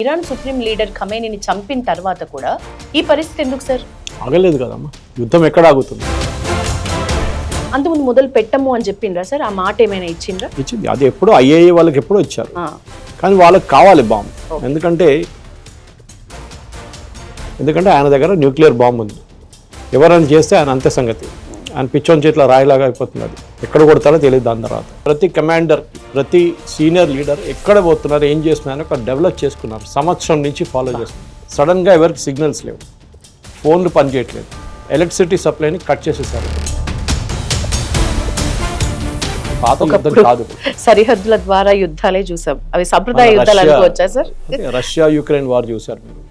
Iran supreme leader ఖమేనీని చంపిన తర్వాత కూడా ఈ పరిస్థితి ఎందుకు సార్? ఆగలేదు కదమ్మా, యుద్ధం ఎక్కడ ఆగుతుంది? అంతకుముందు మొదలు పెట్టము అని చెప్పిండ్రా సార్? ఆ మాట ఏమైనా ఇచ్చిండ్రా? ఇచ్చింది, అది ఎప్పుడో ఐఏఏ వాళ్ళకి ఎప్పుడో ఇచ్చారు, కానీ వాళ్ళకి కావాలి బాంబు. ఎందుకంటే ఆయన దగ్గర న్యూక్లియర్ బాంబు ఉంది. ఎవరైనా చేస్తే ఆయన అంతే సంగతి. ఆయన పిచ్చోని చేతిలో రాయిలాగా అయిపోతున్నది. ఎక్కడ కొడతారో తెలియదు. దాని తర్వాత ప్రతి కమాండర్, ప్రతి సీనియర్ లీడర్ ఎక్కడ పోతున్నారు, ఏం చేస్తున్నారు ఒక డెవలప్ చేసుకున్నారు. సంవత్సరం నుంచి ఫాలో చేస్తున్నారు. సడన్గా ఎవరికి సిగ్నల్స్ లేవు, ఫోన్లు పనిచేయట్లేదు, ఎలక్ట్రిసిటీ సప్లైని కట్ చేసేసారు. పాత యుద్ధం కాదు, సరిహద్దుల ద్వారా యుద్ధాలే చూసాం. అవి సంప్రదాయ యుద్ధాలు అనుకోవచ్చా సార్? రష్యా యుక్రెయిన్ వార్ చూసారు మీరు.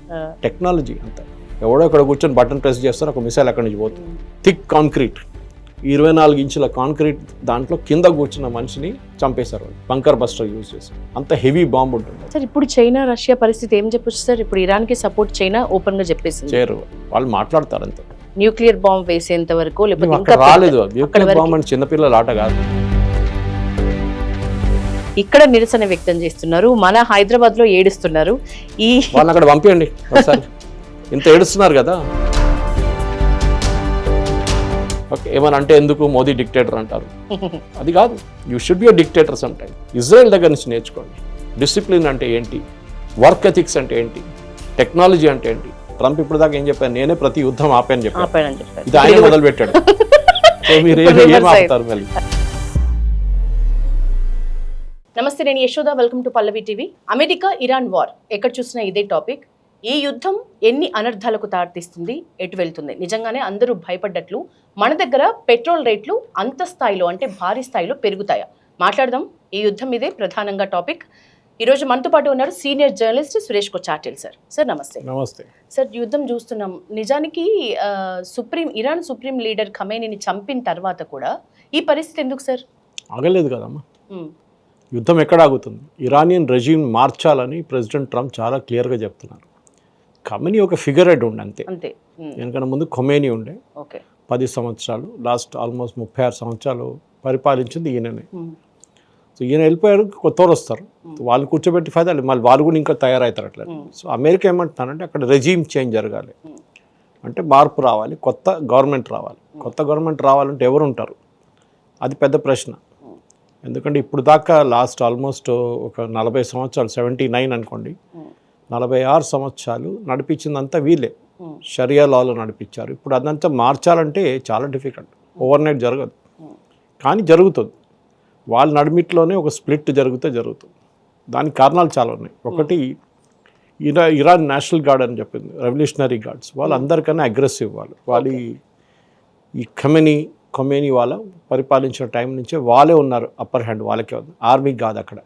టెక్నాలజీ అంతా, ఎవడో ఇక్కడ కూర్చొని బటన్ ప్రెస్ చేస్తారు, ఒక మిసైల్ అక్కడి నుంచి పోతుంది. థిక్ కాంక్రీట్, 24 ఇంచుల కాంక్రీట్, దాంట్లో కింద కూర్చున్న మనిషిని చంపేశారు. బంకర్ బస్టర్ యూజ్ చేసి. అంత హెవీ బాంబు ఉంటుంది సార్. ఇప్పుడు చైనా రష్యా పరిస్థితి ఏం చెప్పొచ్చు సార్? ఇప్పుడు ఇరాన్కి సపోర్ట్ చైనా ఓపెన్ గా చెప్పేసింది. చేయరు, వాళ్ళు మాట్లాడతారు అంతే. న్యూక్లియర్ బాంబ్ వేసేంత వరకు రాలేదు. న్యూక్లియర్ బాంబ్ అంటే చిన్నపిల్లల ఆట కాదు. ఇక్కడ నిరసన వ్యక్తం చేస్తున్నారు, మన హైదరాబాద్ లో ఏడుస్తున్నారు. ఈ వాళ్ళని అక్కడ పంపించండి ఒకసారి. ఇంత ఏడుస్తున్నారు కదా, ఓకే ఏమని అంటే ఎందుకు మోదీ డిక్టేటర్ అంటారు? అది కాదు, you should be a dictator some time. Israel దగ్గర నుంచి నేర్చుకోండి. డిసిప్లిన్ అంటే ఏంటి, వర్క్ ఎథిక్స్ అంటే ఏంటి, టెక్నాలజీ అంటే ఏంటి. ట్రంప్ ఇప్పుడు దాకా ఏం చెప్పాను, నేనే ప్రతి యుద్ధం ఆపాను చెప్పాను. ఇది ఆయన మొదలు పెట్టాడు. మీరు ఏం ఆపుతారు మళ్ళీ? నమస్తే, నేను Yashoda. Welcome to Pallavi TV. America Iran war, ఎక్కడ చూసినా ఇదే టాపిక్. ఈ యుద్ధం ఎన్ని అనర్థాలకు దారితీస్తుంది, ఎటు వెళ్తుంది? నిజంగానే అందరూ భయపడ్డట్లు మన దగ్గర పెట్రోల్ రేట్లు అంత స్థాయిలో, అంటే భారీ స్థాయిలో పెరుగుతాయా? మాట్లాడదాం. ఈ యుద్ధం ఇదే ప్రధానంగా టాపిక్. ఈరోజు మనతో పాటు ఉన్నారు senior journalist Suresh Kochattil sir. Sir నమస్తే. నమస్తే సార్. యుద్ధం చూస్తున్నాం. నిజానికి ఇరాన్ సుప్రీం లీడర్ ఖమేనీని చంపిన తర్వాత కూడా ఈ పరిస్థితి ఎందుకు సార్? ఆగలేదు కదమ్మా, యుద్ధం ఎక్కడ ఆగుతుంది? ఇరానియన్ రెజీమ్ మార్చాలని ప్రెసిడెంట్ ట్రంప్ చాలా క్లియర్గా చెప్తున్నారు. ఖమేనీ ఒక ఫిగర్ హెడ్ ఉండే అంతే. ఎందుకంటే ముందు ఖొమేనీ ఉండే 10 సంవత్సరాలు, లాస్ట్ ఆల్మోస్ట్ 36 సంవత్సరాలు పరిపాలించింది ఈయననే. సో ఈయన వెళ్ళిపోయారు, కొత్తవారు వస్తారు, వాళ్ళు కూర్చోబెట్టి ఫైదా మళ్ళీ వాళ్ళు కూడా ఇంకా తయారవుతారు అట్లా. సో అమెరికా ఏమంటున్నారంటే అక్కడ రెజీమ్ చేంజ్ జరగాలి, అంటే మార్పు రావాలి, కొత్త గవర్నమెంట్ రావాలి. కొత్త గవర్నమెంట్ రావాలంటే ఎవరు ఉంటారు? అది పెద్ద ప్రశ్న. ఎందుకంటే ఇప్పుడు దాకా లాస్ట్ ఆల్మోస్ట్ ఒక 40 సంవత్సరాలు, 79 అనుకోండి, 46 సంవత్సరాలు నడిపించిందంతా వీళ్ళే. షరియా లాలో నడిపించారు. ఇప్పుడు అదంతా మార్చాలంటే చాలా డిఫికల్ట్, ఓవర్ నైట్ జరగదు, కానీ జరుగుతుంది. వాళ్ళ నడిమిట్లోనే ఒక స్ప్లిట్ జరుగుతుంది. దానికి కారణాలు చాలా ఉన్నాయి. ఒకటి, ఇరాన్ నేషనల్ గార్డ్ అని చెప్పింది, రెవల్యూషనరీ గార్డ్స్, వాళ్ళు అందరికన్నా అగ్రెసివ్. వాళ్ళు ఈ ఖమేనీ వాళ్ళ పరిపాలించిన టైం నుంచే వాళ్ళే ఉన్నారు, అప్పర్ హ్యాండ్ వాళ్ళకే ఉంది, ఆర్మీ కాదు అక్కడ.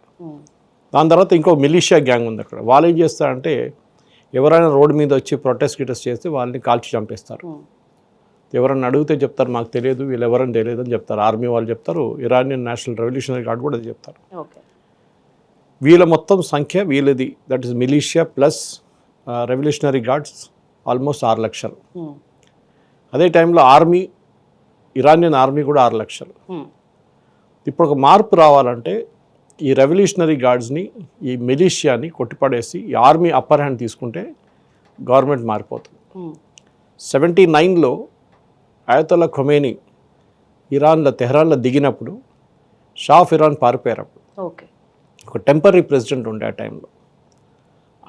దాని తర్వాత ఇంకో మిలిషియా గ్యాంగ్ ఉంది అక్కడ. వాళ్ళు ఏం చేస్తారంటే ఎవరైనా రోడ్డు మీద వచ్చి ప్రొటెస్ట్ చేస్తే వాళ్ళని కాల్చి చంపేస్తారు. ఎవరైనా అడిగితే చెప్తారు మాకు తెలియదు, వీళ్ళు ఎవరైనా తెలియదు అని చెప్తారు. ఆర్మీ వాళ్ళు చెప్తారు, ఇరానియన్ నేషనల్ రెవల్యూషనరీ గార్డ్ కూడా అది చెప్తారు. వీళ్ళ మొత్తం సంఖ్య వీళ్ళది, that is militia plus revolutionary guards almost 6 లక్షలు. అదే టైంలో ఇరానియన్ ఆర్మీ కూడా 6 లక్షలు. ఇప్పుడు ఒక మార్పు రావాలంటే ఈ రెవల్యూషనరీ గార్డ్స్ని, ఈ మిలిషియాని కొట్టిపడేసి ఈ ఆర్మీ అప్పర్ హ్యాండ్ తీసుకుంటే గవర్నమెంట్ మారిపోతుంది. 79లో అయతొల్లా ఖొమేనీ తెహ్రాన్లో దిగినప్పుడు షా ఆఫ్ ఇరాన్ పారిపోయారు. ఒక టెంపరీ ప్రెసిడెంట్ ఉండే ఆ టైంలో.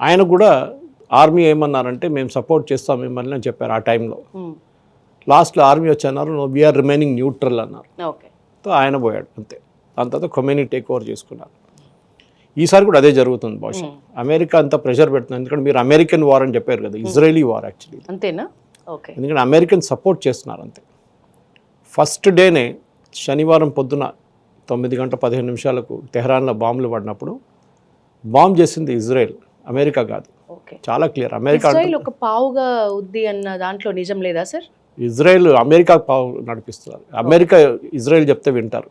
ఆయన కూడా ఆర్మీ ఏమన్నారంటే మేము సపోర్ట్ చేస్తాం మిమ్మల్ని అని చెప్పారు ఆ టైంలో. లాస్ట్లో ఆర్మీ వచ్చి అన్నారు వీఆర్ రిమైనింగ్ న్యూట్రల్ అన్నారు. సో ఆయన పోయాడు అంతే. దాని తర్వాత ఖొమేనీ టేక్ ఓవర్ చేసుకున్నారు. ఈసారి కూడా అదే జరుగుతుంది బహుశా. అమెరికా అంతా ప్రెషర్ పెడుతుంది, ఎందుకంటే మీరు అమెరికన్ వార్ అని చెప్పారు కదా, ఇజ్రాయలీ వార్ యాక్చువల్లీ. అంతేనా? ఎందుకంటే అమెరికన్ సపోర్ట్ చేస్తున్నారు అంతే. ఫస్ట్ డేనే శనివారం పొద్దున 9:15 తెహ్రాన్లో బాంబులు పడినప్పుడు బాంబు చేసింది ఇజ్రాయెల్, అమెరికా కాదు. చాలా క్లియర్. అమెరికా ఒక పావుగా ఉంది అన్న దాంట్లో నిజం లేదా సార్? ఇజ్రాయెల్ అమెరికా పావు నడిపిస్తున్నారు. అమెరికా ఇజ్రాయెల్ చెప్తే వింటారు,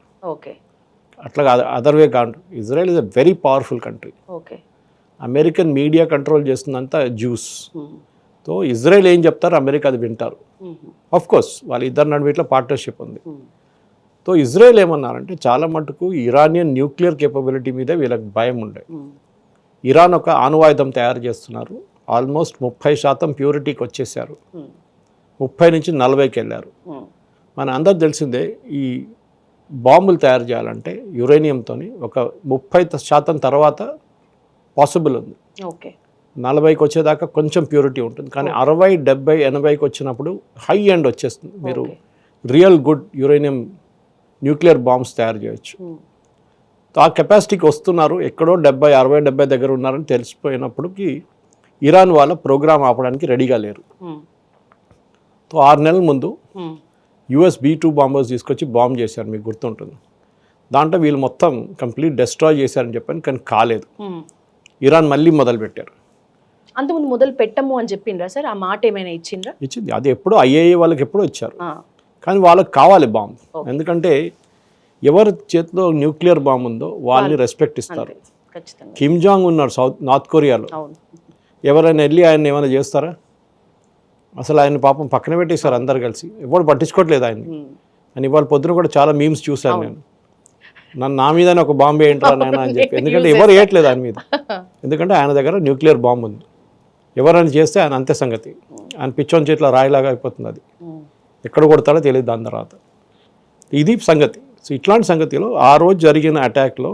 అట్లా కాదు, అదర్ వే కాదు. Israel is a very powerful country. American media control చేస్తుందంతా జ్యూస్. సో ఇజ్రాయెల్ ఏం చెప్తారు అమెరికా అది వింటారు. ఆఫ్ కోర్స్ వాళ్ళ ఇద్దరు నడుమిట్లో పార్ట్నర్షిప్ ఉంది. సో ఇజ్రాయెల్ ఏమన్నారంటే చాలా మటుకు ఇరానియన్ న్యూక్లియర్ కేపబిలిటీ మీద వీళ్ళకి భయం ఉండే. ఇరాన్ ఒక అణువాయుధం తయారు చేస్తున్నారు. ఆల్మోస్ట్ 30% ప్యూరిటీకి వచ్చేసారు. 30 నుంచి 40కి వెళ్ళారు. మన అందరు తెలిసిందే ఈ బాంబులు తయారు చేయాలంటే యురేనియంతో ఒక 30% తర్వాత పాసిబుల్ ఉంది. ఓకే, 40కి వచ్చేదాకా కొంచెం ప్యూరిటీ ఉంటుంది, కానీ 60, 70, 80కి వచ్చినప్పుడు హై ఎండ్ వచ్చేస్తుంది. మీరు real good uranium nuclear bombs తయారు చేయొచ్చు. ఆ కెపాసిటీకి వస్తున్నారు. ఎక్కడో 70, 60, 70 దగ్గర ఉన్నారని తెలిసిపోయినప్పటికీ ఇరాన్ వాళ్ళ ప్రోగ్రామ్ ఆపడానికి రెడీగా లేరు. 6 నెలల ముందు US B-2 బాంబర్స్ తీసుకొచ్చి బాంబ్ చేశారు, మీకు గుర్తుంటుంది. దాంట్లో వీళ్ళు మొత్తం కంప్లీట్ డెస్ట్రాయ్ చేశారని చెప్పాను, కానీ కాలేదు. ఇరాన్ మళ్ళీ మొదలుపెట్టారు. అంతకుముందు మొదలు పెట్టము అని చెప్పిండ్రా సార్? ఆ మాట ఏమైనా ఇచ్చిండ్రా? ఇచ్చింది. అది ఎప్పుడో IAEA వాళ్ళకి ఎప్పుడో ఇచ్చారు, కానీ వాళ్ళకి కావాలి బాంబ్. ఎందుకంటే ఎవరి చేతిలో న్యూక్లియర్ బాంబ్ ఉందో వాళ్ళని రెస్పెక్ట్ ఇస్తారు. కిమ్ జాంగ్ ఉన్నారు నార్త్ కొరియాలో. ఎవరైనా వెళ్ళి ఆయన ఏమైనా చేస్తారా? అసలు ఆయన పాపం పక్కన పెట్టేశారు అందరు కలిసి. ఎవరు పట్టించుకోవట్లేదు ఆయన్ని. అని ఇవాళ పొద్దున కూడా చాలా మీమ్స్ చూశాను నేను. నా మీదనే ఒక బాంబు ఏంటారా నాయన అని చెప్పి. ఎందుకంటే ఎవరు వేయట్లేదు ఆయన మీద, ఎందుకంటే ఆయన దగ్గర న్యూక్లియర్ బాంబు ఉంది. ఎవరైనా చేస్తే ఆయన అంతే సంగతి. ఆయన పిచ్చోని చేతిలో రాయిలాగా అయిపోతుంది. అది ఎక్కడ కొడతాడో తెలియదు దాని తర్వాత. ఇది సంగతి. సో ఇట్లాంటి సంగతిలో ఆ రోజు జరిగిన అటాక్లో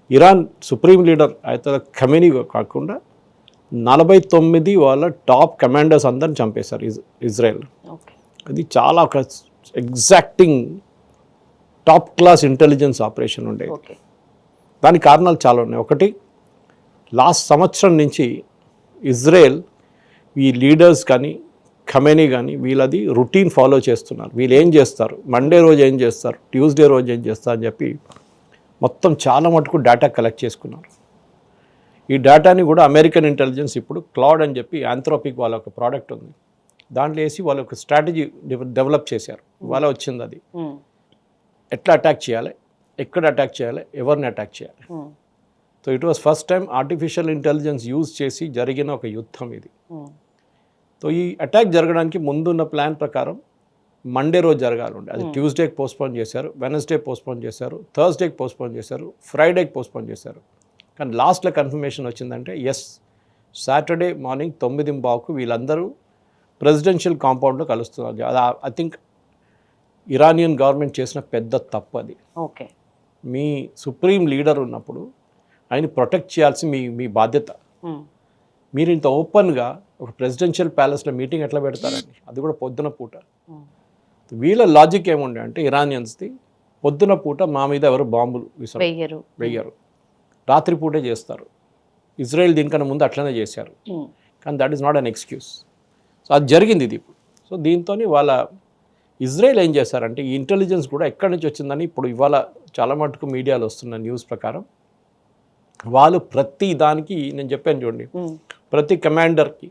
ఇరాన్ సుప్రీం లీడర్ అయితే ఖమేనీ కాకుండా 49 వాళ్ళ టాప్ కమాండర్స్ అందరిని చంపేశారు ఇజ్రాయెల్. అది చాలా ఒక exacting top class intelligence operation ఉండేది. దానికి కారణాలు చాలా ఉన్నాయి. ఒకటి, లాస్ట్ సంవత్సరం నుంచి ఇజ్రాయెల్ ఈ లీడర్స్ కానీ ఖమేనీ కానీ వీళ్ళది రొటీన్ ఫాలో చేస్తున్నారు. వీళ్ళు ఏం చేస్తారు, మండే రోజు ఏం చేస్తారు, ట్యూస్డే రోజు ఏం చేస్తారు అని చెప్పి మొత్తం చాలా మటుకు డేటా కలెక్ట్ చేసుకున్నారు. ఈ డేటాని కూడా అమెరికన్ ఇంటెలిజెన్స్ ఇప్పుడు క్లౌడ్ అని చెప్పి ఆంథ్రోపిక్ వాళ్ళ ఒక ప్రోడక్ట్ ఉంది, దాంట్లో వేసి వాళ్ళ ఒక స్ట్రాటజీ డెవలప్ చేశారు. వాళ్ళ వచ్చింది అది ఎట్లా అటాక్ చేయాలి, ఎక్కడ అటాక్ చేయాలి, ఎవరిని అటాక్ చేయాలి. So it was first time artificial intelligence use చేసి జరిగిన ఒక యుద్ధం ఇది. సో ఈ అటాక్ జరగడానికి ముందున్న ప్లాన్ ప్రకారం మండే రోజు జరగాలండి. అది ట్యూస్డేకి పోస్ట్పోన్ చేశారు, వెనస్డే పోస్ట్పోన్ చేశారు, థర్స్డేకి పోస్ట్పోన్ చేశారు, ఫ్రైడేకి పోస్ట్పోన్ చేశారు. కానీ లాస్ట్లో కన్ఫర్మేషన్ వచ్చిందంటే ఎస్, సాటర్డే మార్నింగ్ 9:15కు వీళ్ళందరూ ప్రెసిడెన్షియల్ కాంపౌండ్లో కలుస్తున్నారు. అది ఐ థింక్ ఇరానియన్ గవర్నమెంట్ చేసిన పెద్ద తప్పు అది. ఓకే, మీ సుప్రీం లీడర్ ఉన్నప్పుడు ఆయన ప్రొటెక్ట్ చేయాల్సి మీ బాధ్యత. మీరు ఇంత ఓపెన్గా ఒక ప్రెసిడెన్షియల్ ప్యాలెస్లో మీటింగ్ ఎట్లా పెడతారండి, అది కూడా పొద్దున పూట. వీళ్ళ లాజిక్ ఏముండే అంటే ఇరానియన్స్ది, పొద్దున పూట మా మీద ఎవరు బాంబులు వెయ్యరు, రాత్రిపూటే చేస్తారు. ఇజ్రాయెల్ దీనికన్నా ముందు అట్లనే చేశారు, కానీ that is not an excuse. So అది జరిగింది ఇది ఇప్పుడు. సో దీంతో వాళ్ళ ఇజ్రాయెల్ ఏం చేశారంటే ఈ ఇంటెలిజెన్స్ కూడా ఎక్కడి నుంచి వచ్చిందని ఇప్పుడు ఇవాళ చాలా మటుకు మీడియాలో వస్తున్న న్యూస్ ప్రకారం వాళ్ళు ప్రతి దానికి, నేను చెప్పాను చూడండి, ప్రతి కమాండర్కి,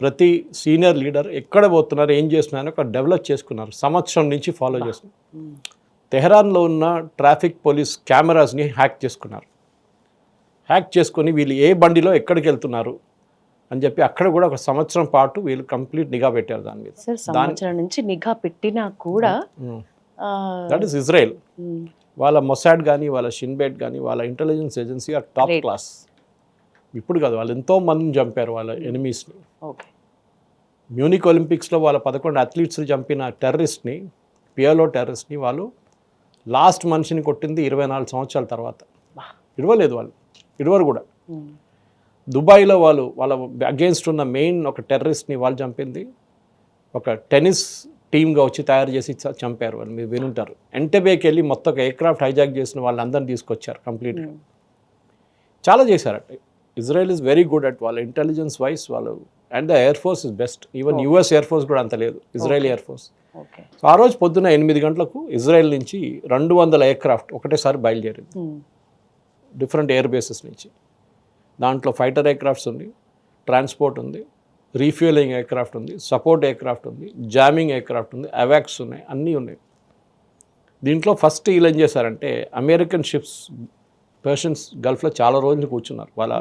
ప్రతి సీనియర్ లీడర్ ఎక్కడ పోతున్నారు, ఏం చేస్తున్నారని ఒక డెవలప్ చేసుకున్నారు. సంవత్సరం నుంచి ఫాలో చేస్తున్నారు. తెహరాన్లో ఉన్న ట్రాఫిక్ పోలీస్ కెమెరాస్ని హ్యాక్ చేసుకున్నారు. హ్యాక్ చేసుకొని వీళ్ళు ఏ బండిలో ఎక్కడికి వెళ్తున్నారు అని చెప్పి అక్కడ కూడా ఒక సంవత్సరం పాటు వీళ్ళు కంప్లీట్ నిఘా పెట్టారు దాని మీద. సంవత్సరం నుంచి నిఘా పెట్టినా కూడా దట్ ఈస్ ఇజ్రాయెల్. వాళ్ళ మొసాడ్ కానీ, వాళ్ళ షిన్బెట్ కానీ, వాళ్ళ intelligence agency are top class. ఇప్పుడు కాదు, వాళ్ళు ఎంతో మందిని చంపారు వాళ్ళ ఎనిమీస్ని. మ్యూనిక్ ఒలింపిక్స్లో వాళ్ళ 11 అథ్లీట్స్ని చంపిన టెర్రరిస్ట్ని, పిఎల్ఓ టెర్రరిస్ట్ని వాళ్ళు లాస్ట్ మనిషిని కొట్టింది 24 సంవత్సరాల తర్వాత. ఇడవలేదు వాళ్ళు, ఇడవరు కూడా. దుబాయ్లో వాళ్ళ అగేన్స్ట్ ఉన్న మెయిన్ ఒక టెర్రరిస్ట్ని వాళ్ళు చంపింది ఒక టెన్నిస్ టీమ్గా వచ్చి తయారు చేసి చంపారు వాళ్ళు. మీరు వినుంటారు. ఎంటెబేకి వెళ్ళి మొత్తం ఎయిర్క్రాఫ్ట్ హైజాక్ చేసిన వాళ్ళందరినీ తీసుకొచ్చారు కంప్లీట్గా. చాలా చేశారట. Israel is very good at వాళ్ళ ఇంటెలిజెన్స్ వైస్ వాళ్ళు. And the air force is best. Even US air force కూడా అంత లేదు, ఇజ్రాయెల్ ఎయిర్ ఫోర్స్. సో ఆ రోజు పొద్దున్న 8 గంటలకు ఇజ్రాయెల్ నుంచి 200 ఎయిర్క్రాఫ్ట్ ఒకటేసారి బయలుదేరింది డిఫరెంట్ ఎయిర్ బేసెస్ నుంచి. దాంట్లో ఫైటర్ ఎయిర్క్రాఫ్ట్స్ ఉంది, ట్రాన్స్పోర్ట్ ఉంది, రీఫ్యూలింగ్ ఎయిర్క్రాఫ్ట్ ఉంది, సపోర్ట్ ఎయిర్క్రాఫ్ట్ ఉంది, జామింగ్ ఎయిర్క్రాఫ్ట్ ఉంది, అవాక్స్ ఉన్నాయి, అన్నీ ఉన్నాయి. దీంట్లో ఫస్ట్ వీళ్ళు ఏం చేశారంటే అమెరికన్ షిప్స్ పర్షియన్స్ గల్ఫ్లో చాలా రోజులు కూర్చున్నారు. వాళ్ళ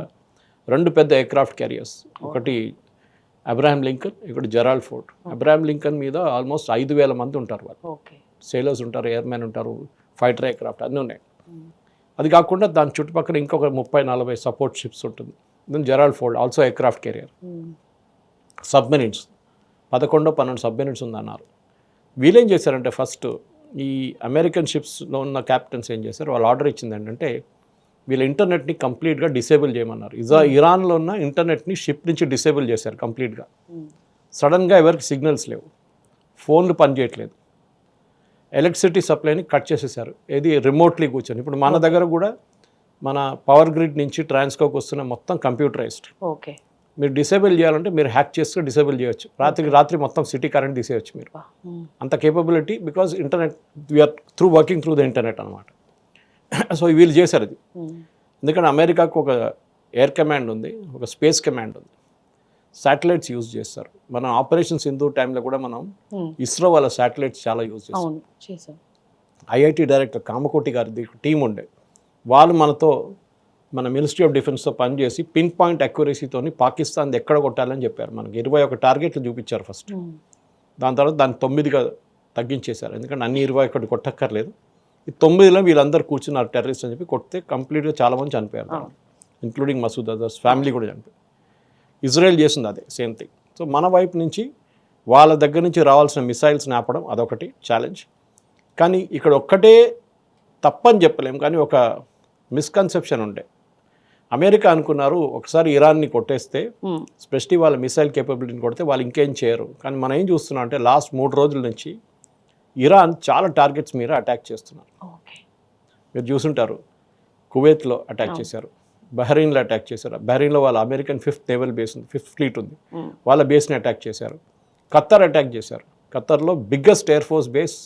2 పెద్ద ఎయిర్క్రాఫ్ట్ క్యారియర్స్, ఒకటి అబ్రహాం లింకన్, ఒకటి జెరాల్డ్ ఫోర్డ్. అబ్రహాం లింకన్ మీద ఆల్మోస్ట్ 5,000 మంది ఉంటారు. వాళ్ళు సేలర్స్ ఉంటారు, ఎయిర్మెన్ ఉంటారు, ఫైటర్ ఎయిర్క్రాఫ్ట్ అన్నీ ఉన్నాయి. అది కాకుండా దాని చుట్టుపక్కల ఇంకొక 30-40 సపోర్ట్ షిప్స్ ఉంటుంది. Then Gerald Ford also aircraft carrier. Submarines 11-12 submarines ఉందన్నారు. వీళ్ళేం చేశారంటే ఫస్ట్ ఈ అమెరికన్ షిప్స్లో ఉన్న క్యాప్టెన్స్ ఏం చేశారు, వాళ్ళు ఆర్డర్ ఇచ్చింది ఏంటంటే వీళ్ళ ఇంటర్నెట్ని కంప్లీట్గా డిసేబుల్ చేయమన్నారు. ఇరాన్లో ఉన్న ఇంటర్నెట్ని షిప్ నుంచి డిసేబుల్ చేశారు కంప్లీట్గా. సడన్గా ఎవరికి సిగ్నల్స్ లేవు, ఫోన్లు పనిచేయట్లేదు, ఎలక్ట్రిసిటీ సప్లైని కట్ చేసేసారు. ఏది రిమోట్లీ కూర్చొని. ఇప్పుడు మన దగ్గర కూడా మన పవర్ గ్రిడ్ నుంచి ట్రాన్స్కోకి వస్తున్న మొత్తం కంప్యూటరైజ్డ్. ఓకే, మీరు డిసేబుల్ చేయాలంటే మీరు హ్యాక్ చేస్తూ డిసేబుల్ చేయొచ్చు. రాత్రి మొత్తం సిటీ కరెంట్ తీసేయచ్చు మీరు. అంత capability because internet we are working through the internet అనమాట. సో వీళ్ళు చేశారు అది. ఎందుకంటే అమెరికాకు ఒక ఎయిర్ కమాండ్ ఉంది, ఒక స్పేస్ కమాండ్ ఉంది, శాటిలైట్స్ యూజ్ చేస్తారు. మనం ఆపరేషన్ సింధు టైంలో కూడా మనం ఇస్రో వాళ్ళ శాటిలైట్స్ చాలా యూజ్ చేస్తాం. ఐఐటి డైరెక్టర్ కామకోటి గారి టీం ఉండే, వాళ్ళు మన మినిస్ట్రీ ఆఫ్ డిఫెన్స్తో పనిచేసి పిన్ పాయింట్ అక్యురసీతోని పాకిస్తాన్ ఎక్కడ కొట్టాలని చెప్పారు. మనకి 21 టార్గెట్లు చూపించారు ఫస్ట్. దాని తర్వాత దాన్ని 9గా తగ్గించేశారు. ఎందుకంటే అన్ని 21 కొట్టక్కర్లేదు. ఈ 9లో వీళ్ళందరూ కూర్చున్నారు టెర్రరిస్ట్ అని చెప్పి కొడితే కంప్లీట్గా చాలామంది చనిపోయారు, ఇంక్లూడింగ్ మసూద్ అజర్స్ ఫ్యామిలీ కూడా చనిపోయారు. ఇజ్రాయెల్ చేసింది అదే సేమ్ థింగ్. సో మన వైపు నుంచి వాళ్ళ దగ్గర నుంచి రావాల్సిన మిసైల్స్ ఆపడం అదొకటి ఛాలెంజ్. కానీ ఇక్కడ ఒక్కటే తప్పని చెప్పలేం, కానీ ఒక మిస్కన్సెప్షన్ ఉండే. అమెరికా అనుకున్నారు ఒకసారి ఇరాన్ని కొట్టేస్తే, స్పెషలీ వాళ్ళ మిసైల్ కేపబిలిటీని కొడితే వాళ్ళు ఇంకేం చేయరు. కానీ మనం ఏం చూస్తున్నాం అంటే లాస్ట్ 3 రోజుల నుంచి ఇరాన్ చాలా టార్గెట్స్ మీద అటాక్ చేస్తున్నారు. మీరు చూసుంటారు, కువైత్లో అటాక్ చేశారు, బహ్రెయిన్లో అటాక్ చేశారు. బహ్రెయిన్లో వాళ్ళ అమెరికన్ 5th నేవల్ బేస్ ఉంది, 5th ఫ్లీట్ ఉంది, వాళ్ళ బేస్ని అటాక్ చేశారు. ఖత్తర్ అటాక్ చేశారు. ఖత్తర్లో biggest air force base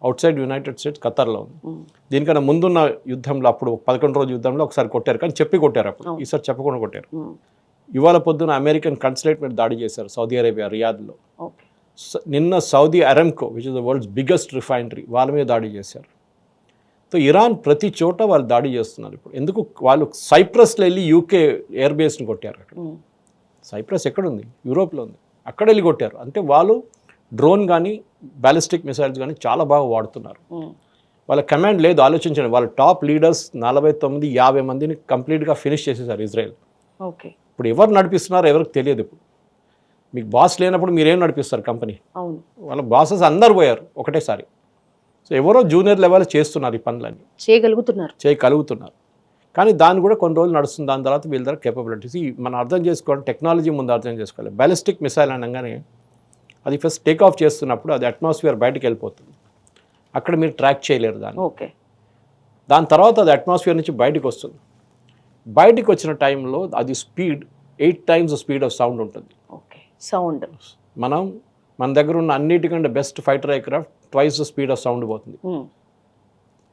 outside United States ఖత్తర్లో ఉంది. దీనికన్నా ముందున్న యుద్ధంలో అప్పుడు 11 రోజు యుద్ధంలో ఒకసారి కొట్టారు, కానీ చెప్పి కొట్టారు. అప్పుడు ఈసారి చెప్పకుండా కొట్టారు. ఇవాళ పొద్దున అమెరికన్ కన్సులేట్ మీద దాడి చేశారు సౌదీ అరేబియా రియాద్లో. నిన్న Saudi Aramco which is the world's biggest refinery, వాళ్ళ మీద దాడి చేశారు. సో ఇరాన్ ప్రతి చోట వాళ్ళు దాడి చేస్తున్నారు ఇప్పుడు. ఎందుకు వాళ్ళు సైప్రస్లో వెళ్ళి యూకే ఎయిర్ బేస్ని కొట్టారు. అక్కడ సైప్రస్ ఎక్కడుంది, యూరోప్లో ఉంది, అక్కడ వెళ్ళి కొట్టారు. అంటే వాళ్ళు డ్రోన్ కానీ బ్యాలిస్టిక్ మిసైల్స్ కానీ చాలా బాగా వాడుతున్నారు. వాళ్ళ కమాండ్ లేదు, ఆలోచించండి. వాళ్ళ టాప్ లీడర్స్ 49-50 మందిని కంప్లీట్గా ఫినిష్ చేసేసారు ఇజ్రాయెల్. ఓకే, ఇప్పుడు ఎవరు నడిపిస్తున్నారో ఎవరికి తెలియదు. ఇప్పుడు మీకు బాస్ లేనప్పుడు మీరేం నడిపిస్తారు కంపెనీ? వాళ్ళ బాసెస్ అందరు పోయారు ఒకటేసారి. సో ఎవరో జూనియర్ లెవెల్ చేస్తున్నారు ఈ పనులన్నీ, చేయగలుగుతున్నారు. కానీ దాన్ని కూడా కొన్ని రోజులు నడుస్తుంది. దాని తర్వాత వీళ్ళ దగ్గర కేపబిలిటీస్ మనం అర్థం చేసుకోవాలి. టెక్నాలజీ ముందు అర్థం చేసుకోవాలి. బ్యాలిస్టిక్ మిసైల్ అనగానే అది ఫస్ట్ టేక్ ఆఫ్ చేస్తున్నప్పుడు అది అట్మాస్ఫియర్ బయటకు వెళ్ళిపోతుంది, అక్కడ మీరు ట్రాక్ చేయలేరు దాన్ని. ఓకే, దాని తర్వాత అది అట్మాస్ఫియర్ నుంచి బయటకు వస్తుంది. బయటకు వచ్చిన టైంలో అది speed 8 times speed of sound ఉంటుంది. ఓకే, సౌండ్ మన దగ్గర ఉన్న అన్నిటికంటే best fighter aircraft twice the speed of sound పోతుంది.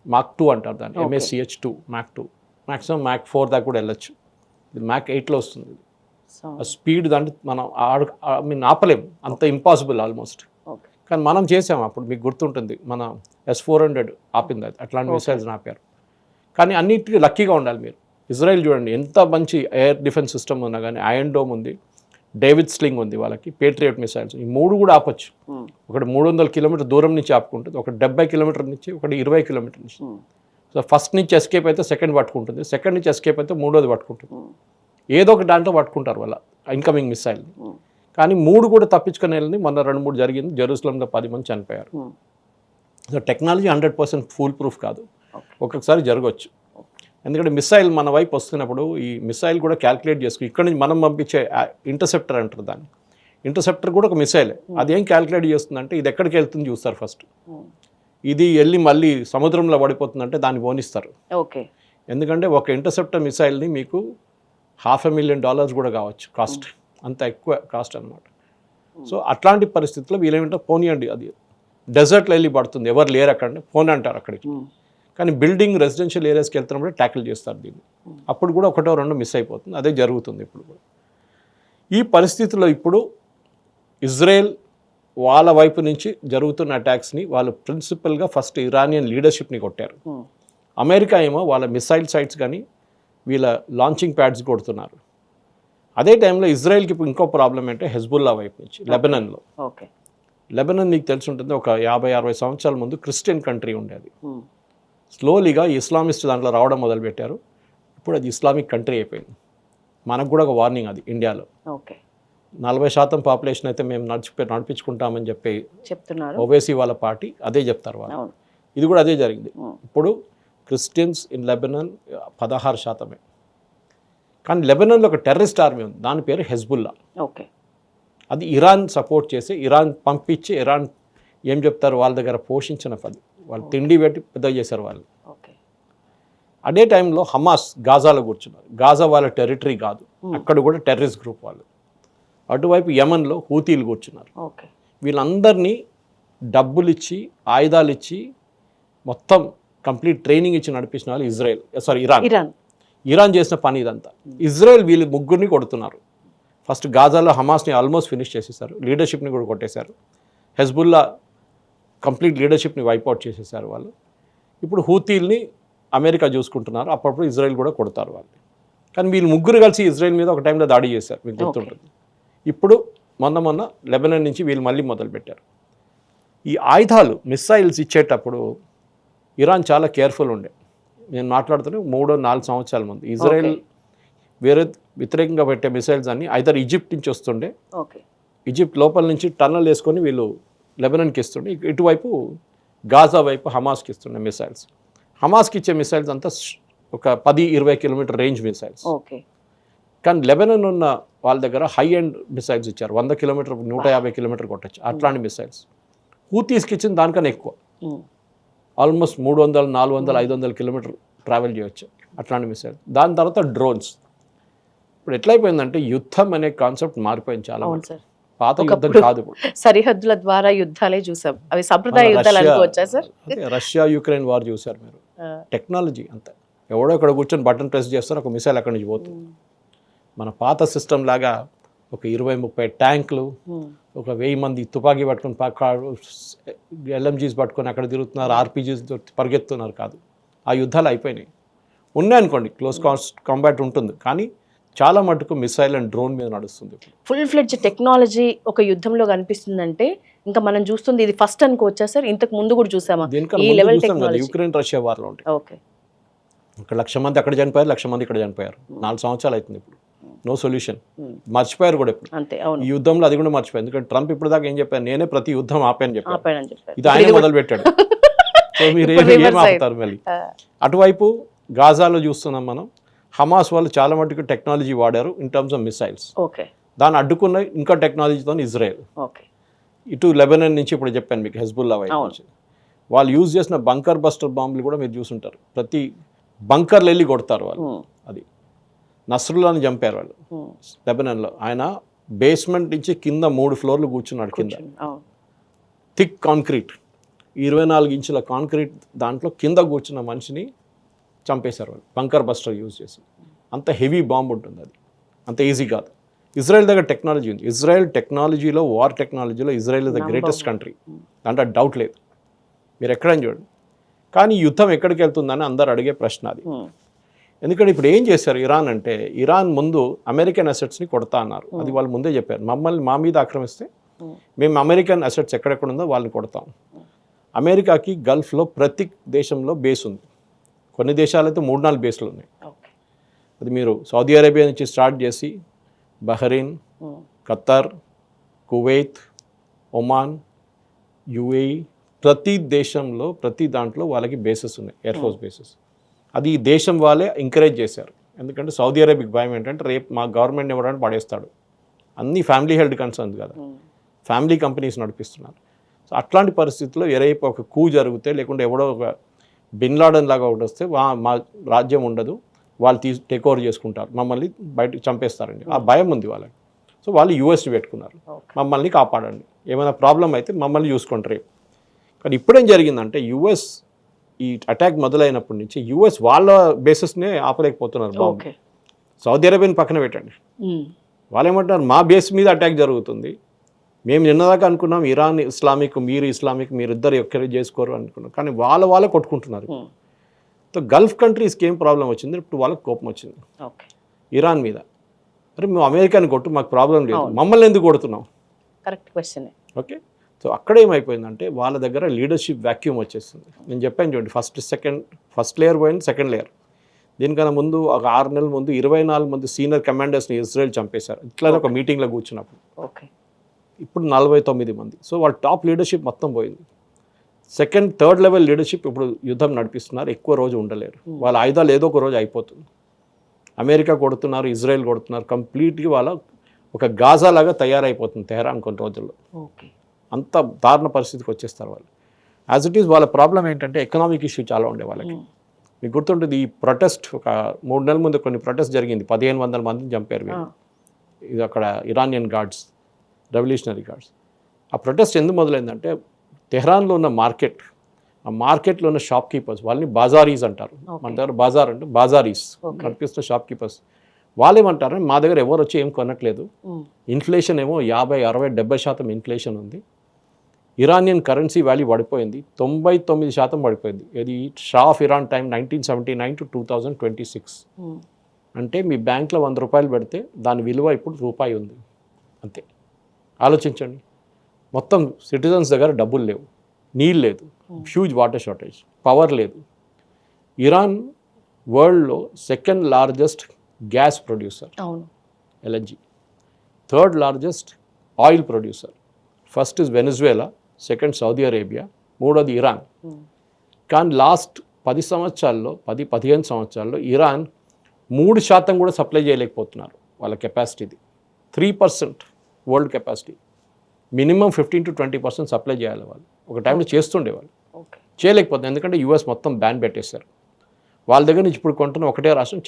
మాక్ 2 అంటారు దాన్ని, MACH-2 మాక్ 2, మ్యాక్సిమం మాక్ 4 దాకా కూడా వెళ్ళొచ్చు. ఇది మాక్ 8లో వస్తుంది. ఆ స్పీడ్ దాంట్లో మనం ఆపలేము, అంత ఇంపాసిబుల్ ఆల్మోస్ట్. కానీ మనం చేసాము అప్పుడు, మీకు గుర్తుంటుంది, మన S-400 ఆపింది. అది అట్లాంటి మిసైల్స్ ఆపారు. కానీ అన్నిటికీ లక్కీగా ఉండాలి మీరు. ఇజ్రాయెల్ చూడండి, ఎంత మంచి ఎయిర్ డిఫెన్స్ సిస్టమ్ ఉన్నా కానీ, ఐరన్ డోమ్ ఉంది, డేవిడ్ స్లింగ్ ఉంది వాళ్ళకి, పేట్రియట్ మిసైల్స్, ఈ 3 కూడా ఆపచ్చు. ఒకటి 300 కిలోమీటర్ దూరం నుంచి ఆపుకుంటుంది, ఒకటి 70 కిలోమీటర్ నుంచి, ఒకటి 20 కిలోమీటర్ నుంచి. సో ఫస్ట్ నుంచి ఎస్కేప్ అయితే సెకండ్ పట్టుకుంటుంది, సెకండ్ నుంచి ఎస్కేప్ అయితే 3వది పట్టుకుంటుంది. ఏదో ఒక దాంట్లో పట్టుకుంటారు వాళ్ళ ఇన్కమింగ్ మిసైల్. కానీ 3 కూడా తప్పించుకుని వెళ్ళింది. మొన్న 2-3 జరిగింది. జెరూసలంలో 10 మంది చనిపోయారు. సో టెక్నాలజీ 100% ఫుల్ ప్రూఫ్ కాదు, ఒక్కొక్కసారి జరగవచ్చు. ఎందుకంటే మిసైల్ మన వైపు వస్తున్నప్పుడు ఈ మిసైల్ కూడా క్యాల్కులేట్ చేసుకుని ఇక్కడ నుంచి మనం పంపించే ఇంటర్సెప్టర్ అంటారు దాన్ని. ఇంటర్సెప్టర్ కూడా ఒక మిసైలే. అదేం క్యాల్కులేట్ చేస్తుందంటే ఇది ఎక్కడికి వెళ్తుంది చూస్తారు ఫస్ట్. ఇది వెళ్ళి మళ్ళీ సముద్రంలో పడిపోతుందంటే దాన్ని పోనిస్తారు. ఓకే, ఎందుకంటే ఒక ఇంటర్సెప్టర్ మిసైల్ని మీకు $500,000 కూడా కావచ్చు కాస్ట్, అంత ఎక్కువ కాస్ట్ అనమాట. సో అట్లాంటి పరిస్థితుల్లో వీళ్ళేమంటే పోనీయండి, అది డెజర్ట్లో వెళ్ళి పడుతుంది, ఎవరు లేరు అక్కడ, పోనీ అంటారు అక్కడికి. కానీ బిల్డింగ్ రెసిడెన్షియల్ ఏరియాస్కి వెళ్తున్నప్పుడు ట్యాకిల్ చేస్తారు దీన్ని. అప్పుడు కూడా 1-2 మిస్ అయిపోతుంది. అదే జరుగుతుంది ఇప్పుడు కూడా. ఈ పరిస్థితుల్లో ఇప్పుడు ఇజ్రాయెల్ వాళ్ళ వైపు నుంచి జరుగుతున్న అటాక్స్ని వాళ్ళు ప్రిన్సిపల్గా ఫస్ట్ ఇరానియన్ లీడర్షిప్ని కొట్టారు. అమెరికా ఏమో వాళ్ళ మిసైల్ సైట్స్ కానీ వీళ్ళ లాంచింగ్ ప్యాడ్స్ కొడుతున్నారు. అదే టైంలో ఇజ్రాయెల్కి ఇప్పుడు ఇంకో ప్రాబ్లం అంటే హెజ్బుల్లా వైపు నుంచి లెబనాన్లో. లెబనాన్ మీకు తెలిసి ఉంటుంది, ఒక 50-60 సంవత్సరాల ముందు క్రిస్టియన్ కంట్రీ ఉండేది. స్లోలీగా ఇస్లామిస్ట్ దాంట్లో రావడం మొదలుపెట్టారు. ఇప్పుడు అది ఇస్లామిక్ కంట్రీ అయిపోయింది. మనకు కూడా ఒక వార్నింగ్ అది ఇండియాలో. ఓకే, 40% పాపులేషన్ అయితే మేము నడిపించుకుంటామని చెప్పి చెప్తున్నారు. ఓవైసీ వాళ్ళ పార్టీ అదే చెప్తారు వాళ్ళు. అవును. ఇది కూడా అదే జరిగింది. ఇప్పుడు క్రిస్టియన్స్ ఇన్ లెబనాన్ 16%. కానీ లెబనాన్లో ఒక టెర్రరిస్ట్ ఆర్మీ ఉంది, దాని పేరు హెజ్బుల్లా. ఓకే, అది ఇరాన్ సపోర్ట్ చేసి, ఇరాన్ పంపించి, ఇరాన్ ఏం చెప్తారు వాళ్ళ దగ్గర పోషించిన పది వాళ్ళు తిండి పెట్టి పెద్ద చేశారు వాళ్ళు. ఓకే, అదే టైంలో హమాస్ గాజాలో కూర్చున్నారు. గాజా వాళ్ళ టెరిటరీ కాదు, అక్కడ కూడా టెర్రరిస్ట్ గ్రూప్ వాళ్ళు. అటువైపు యమన్లో హూతీలు కూర్చున్నారు. ఓకే, వీళ్ళందరినీ డబ్బులు ఇచ్చి, ఆయుధాలు ఇచ్చి, మొత్తం కంప్లీట్ ట్రైనింగ్ ఇచ్చి నడిపించిన వాళ్ళు ఇరాన్ చేసిన పని ఇదంతా. ఇజ్రాయెల్ వీళ్ళు ముగ్గురిని కొడుతున్నారు. ఫస్ట్ గాజాలో హమాస్ని ఆల్మోస్ట్ ఫినిష్ చేసేసారు, లీడర్షిప్ని కూడా కొట్టేశారు. హెజ్బుల్లా కంప్లీట్ లీడర్షిప్ని వైప్అవుట్ చేసేసారు వాళ్ళు. ఇప్పుడు హూతీల్ని అమెరికా చూసుకుంటున్నారు, అప్పుడప్పుడు ఇజ్రాయెల్ కూడా కొడతారు వాళ్ళు. కానీ వీళ్ళు ముగ్గురు కలిసి ఇజ్రాయెల్ మీద ఒక టైంలో దాడి చేశారు, మీకు గుర్తుంటుంది. ఇప్పుడు మొన్న లెబనాన్ నుంచి వీళ్ళు మళ్ళీ మొదలుపెట్టారు. ఈ ఆయుధాలు మిస్సైల్స్ ఇచ్చేటప్పుడు ఇరాన్ చాలా కేర్ఫుల్ ఉండే. నేను మాట్లాడుతున్నా 3-4 సంవత్సరాల ముందు ఇజ్రాయెల్ వేరే వ్యతిరేకంగా పెట్టే మిసైల్స్ అన్ని ఐదర్ ఈజిప్ట్ నుంచి వస్తుండే, ఈజిప్ట్ లోపల నుంచి టన్నల్ వేసుకొని వీళ్ళు లెబనాన్కి ఇస్తుండే, ఇటువైపు గాజా వైపు హమాస్కి ఇస్తుండే మిసైల్స్. హమాస్కి ఇచ్చే మిసైల్స్ అంతా ఒక 10-20 కిలోమీటర్ రేంజ్ మిసైల్స్. కానీ లెబనాన్ ఉన్న వాళ్ళ దగ్గర హై ఎండ్ మిసైల్స్ ఇచ్చారు, 100 కిలోమీటర్ 150 కిలోమీటర్ కొట్టచ్చు అట్లాంటి మిసైల్స్. హూతీస్కి ఇచ్చిన దానికన్నా ఎక్కువ, ఆల్మోస్ట్ 300, 400, 500 కిలోమీటర్ ట్రావెల్ చేయవచ్చు అట్లాంటి మిసైల్. దాని తర్వాత డ్రోన్స్. ఇప్పుడు ఎట్లయిపోయిందంటే యుద్ధం అనే కాన్సెప్ట్ మారిపోయింది చాలా. పాత యుద్ధం కాదు, ఇప్పుడు సరిహద్దుల ద్వారా యుద్ధాలే చూసాం. అవి సంప్రదాయ యుద్ధాలు అనుకోవచ్చా సార్? రష్యా యుక్రెయిన్ వార్ చూసారు మీరు. టెక్నాలజీ అంతా, ఎవడో ఇక్కడ కూర్చొని బటన్ ప్రెస్ చేస్తారు, ఒక మిసైల్ అక్కడి నుంచి పోతుంది. మన పాత సిస్టమ్ లాగా ఒక 20-30 ట్యాంకులు, ఒక 1000 మంది తుపాకీ పట్టుకొని LMGs పట్టుకొని అక్కడ తిరుగుతున్నారు, RPGs పరిగెత్తున్నారు కాదు. ఆ యుద్ధాలు అయిపోయినాయి. ఉన్నాయనుకోండి, క్లోజ్ కాంబాట్ ఉంటుంది, కానీ చాలా మటుకు మిసైల్ అండ్ డ్రోన్ మీద నడుస్తుంది. ఫుల్ ఫ్లెడ్జ్ టెక్నాలజీ ఒక యుద్ధంలో కనిపిస్తుందంటే ఇంకా మనం చూస్తుంది ఇది ఫస్ట్ అనుకోవచ్చా సార్? ఇంతకు ముందు కూడా చూసామా ఈ లెవెల్ టెక్నాలజీ? యుక్రెయిన్ రష్యా వార్లో ఉంటాయి. ఓకే, ఒక 1,00,000 మంది అక్కడ చనిపోయారు, 1,00,000 మంది ఇక్కడ చనిపోయారు. 4 సంవత్సరాలు అవుతుంది. ఇప్పుడు నో సొల్యూషన్. మర్చిపోయారు కూడా ఇప్పుడు అంతే. ఈ యుద్ధంలో అది కూడా మర్చిపోయారు. ఎందుకంటే ట్రంప్ ఇప్పుడు దాకా ఏం చెప్పారు, నేనే ప్రతి యుద్ధం ఆపాను చెప్పారు. ఇది ఆయన మొదలు పెట్టాడు. సో మీరు ఏం ఆపుతారు మళ్ళీ? అటువైపు గాజాలో చూస్తున్నాం మనం, హమాస్ వాళ్ళు చాలా మటుకు టెక్నాలజీ వాడారు ఇన్ టర్మ్స్ ఆఫ్ మిసైల్స్. దాన్ని అడ్డుకున్న ఇంకా టెక్నాలజీతో ఇజ్రాయెల్. ఇటు లెబనాన్ నుంచి ఇప్పుడు చెప్పాను మీకు, హెజ్బుల్లా వైపు నుంచి వాళ్ళు యూజ్ చేసిన బంకర్ బస్టర్ బాంబులు కూడా మీరు చూసుంటారు. ప్రతి బంకర్లు వెళ్ళి కొడతారు వాళ్ళు. అది నస్రుల్లాని చంపారు వాళ్ళు లెబనాన్లో. ఆయన బేస్మెంట్ నుంచి కింద 3 ఫ్లోర్లు కూర్చున్నాడు కింద. థిక్ కాంక్రీట్, 24 ఇంచుల కాంక్రీట్ దాంట్లో కింద కూర్చున్న మనిషిని చంపేశారు వాళ్ళు బంకర్ బస్టర్ యూజ్ చేసి. అంత హెవీ బాంబు ఉంటుంది, అది అంత ఈజీ కాదు. ఇజ్రాయెల్ దగ్గర టెక్నాలజీ ఉంది. ఇజ్రాయెల్ టెక్నాలజీలో, వార్ టెక్నాలజీలో Israel is the greatest country, దాంట్లో డౌట్ లేదు. మీరు ఎక్కడైనా చూడండి. కానీ యుద్ధం ఎక్కడికి వెళ్తుందని అందరు అడిగే ప్రశ్న అది. ఎందుకంటే ఇప్పుడు ఏం చేశారు ఇరాన్ అంటే, ఇరాన్ ముందు అమెరికన్ అసెట్స్ని కొడతా అన్నారు. అది వాళ్ళు ముందే చెప్పారు, మా మీద ఆక్రమిస్తే మేము అమెరికన్ అసెట్స్ ఎక్కడెక్కడ ఉందో వాళ్ళని కొడతాం. అమెరికాకి గల్ఫ్లో ప్రతి దేశంలో బేస్ ఉంది. కొన్ని దేశాలైతే 3-4 బేస్లు ఉన్నాయి. అది మీరు సౌదీ అరేబియా నుంచి స్టార్ట్ చేసి Bahrain, Khattar, Kuwait, Oman, UAE, ప్రతి దేశంలో ప్రతి దాంట్లో వాళ్ళకి బేసెస్ ఉన్నాయి, ఎయిర్ ఫోర్స్ బేసెస్. అది ఈ దేశం వాళ్ళే ఎంకరేజ్ చేశారు. ఎందుకంటే సౌదీ అరేబియాకి భయం ఏంటంటే రేపు మా గవర్నమెంట్ ఇవ్వడానికి పడేస్తాడు. అన్ని ఫ్యామిలీ హెల్డ్ కన్సర్న్స్ కదా, ఫ్యామిలీ కంపెనీస్ నడిపిస్తున్నారు. సో అట్లాంటి పరిస్థితుల్లో ఎరైపు ఒక కూ జరిగితే, లేకుంటే ఎవడో ఒక బిన్ లాడెన్ లాగా ఒకటి వస్తే మా రాజ్యం ఉండదు, వాళ్ళు టేక్ ఓవర్ చేసుకుంటారు, మమ్మల్ని బయటకు చంపేస్తారండి, ఆ భయం ఉంది వాళ్ళకి. సో వాళ్ళు యూఎస్ని పెట్టుకున్నారు, మమ్మల్ని కాపాడండి, ఏమైనా ప్రాబ్లం అయితే మమ్మల్ని చూసుకుంటారు. కానీ ఇప్పుడేం జరిగిందంటే యుఎస్ ఈ అటాక్ మొదలైనప్పటి నుంచి యుఎస్ వాళ్ళ బేసెస్నే ఆపలేకపోతున్నారు. సౌదీ అరేబియాని పక్కన పెట్టండి, వాళ్ళు ఏమంటారు మా బేస్ మీద అటాక్ జరుగుతుంది, మేము నిన్నదాకా అనుకున్నాం ఇరాన్ ఇస్లామిక్, మీరు ఇస్లామిక్, మీరిద్దరు ఎక్కడ చేసుకోరు అనుకున్నాం, కానీ వాళ్ళే కొట్టుకుంటున్నారు. సో గల్ఫ్ కంట్రీస్కి ఏం ప్రాబ్లం వచ్చింది, ఇప్పుడు వాళ్ళకి కోపం వచ్చింది ఇరాన్ మీద. అరే మేము అమెరికాని కొట్టు, మాకు ప్రాబ్లం లేదు, మమ్మల్ని ఎందుకు కొడుతున్నాం? Correct question. ఓకే, సో అక్కడ ఏమైపోయిందంటే వాళ్ళ దగ్గర లీడర్షిప్ వ్యాక్యూమ్ వచ్చేస్తుంది. నేను చెప్పాను చూడండి, ఫస్ట్ లేయర్ పోయింది, సెకండ్ లేయర్. దీనికన్నా ముందు ఒక 6 నెలల ముందు 24 మంది సీనియర్ కమాండర్స్ని ఇజ్రాయెల్ చంపేశారు ఇట్లా ఒక మీటింగ్లో కూర్చున్నప్పుడు. ఓకే, ఇప్పుడు 49 మంది. సో వాళ్ళ టాప్ లీడర్షిప్ మొత్తం పోయింది. థర్డ్ లెవెల్ లీడర్షిప్ ఇప్పుడు యుద్ధం నడిపిస్తున్నారు, ఎక్కువ రోజు ఉండలేరు. వాళ్ళ ఆయుధాలు ఏదో ఒక రోజు అయిపోతుంది. అమెరికా కొడుతున్నారు, ఇజ్రాయెల్ కొడుతున్నారు, కంప్లీట్గా వాళ్ళ ఒక గాజా లాగా తయారైపోతుంది తెహరాన్ కొన్ని రోజుల్లో. ఓకే, అంత దారుణ పరిస్థితికి వచ్చేస్తారు వాళ్ళు. యాజ్ ఇట్ ఈస్ వాళ్ళ ప్రాబ్లం ఏంటంటే ఎకనామిక్ ఇష్యూ చాలా ఉండే వాళ్ళకి. మీకు గుర్తుంటుంది, ఈ ప్రొటెస్ట్ ఒక 3 నెలల ముందు కొన్ని ప్రొటెస్ట్ జరిగింది, 1500 మందిని చంపారు వీళ్ళు. ఇది అక్కడ ఇరానియన్ గార్డ్స్, రెవల్యూషనరీ గార్డ్స్. ఆ ప్రొటెస్ట్ ఎందుకు మొదలైందంటే తెహ్రాన్లో ఉన్న ఆ మార్కెట్లో ఉన్న షాప్ కీపర్స్, వాళ్ళని బాజారీస్ అంటారు. మన దగ్గర బాజార్ అంటే బాజారీస్ నడిపిస్తున్న షాప్ కీపర్స్. వాళ్ళేమంటారు, మా దగ్గర ఎవరు వచ్చి ఏం కొనట్లేదు, ఇన్ఫ్లేషన్ ఏమో 50, 60, 70% ఇన్ఫ్లేషన్ ఉంది, ఇరానియన్ కరెన్సీ వాల్యూ పడిపోయింది, 99% పడిపోయింది. ఇది Shah of Iran time 1979 to 2026. అంటే మీ బ్యాంక్లో 100 రూపాయలు పెడితే దాని విలువ ఇప్పుడు రూపాయి ఉంది అంతే. ఆలోచించండి, మొత్తం సిటిజన్స్ దగ్గర డబ్బులు లేవు, నీళ్ళు లేదు, హ్యూజ్ వాటర్ షార్టేజ్, పవర్ లేదు. ఇరాన్ వరల్డ్లో 2nd largest gas producer, LNG, 3rd largest oil producer. First is Venezuela, 2nd Saudi Arabia, 3వది ఇరాన్. కానీ లాస్ట్ 15 సంవత్సరాల్లో ఇరాన్ 3% కూడా సప్లై చేయలేకపోతున్నారు. వాళ్ళ కెపాసిటీది 3% world capacity. Minimum 15 to 20% supply చేయాలి వాళ్ళు. ఒక టైంలో చేస్తుండేవాళ్ళు, చేయలేకపోతుంది. ఎందుకంటే యూఎస్ మొత్తం బ్యాన్ పెట్టేశారు. వాళ్ళ దగ్గర నుంచి ఇప్పుడు కొంటున్న ఒకటే రాష్ట్రం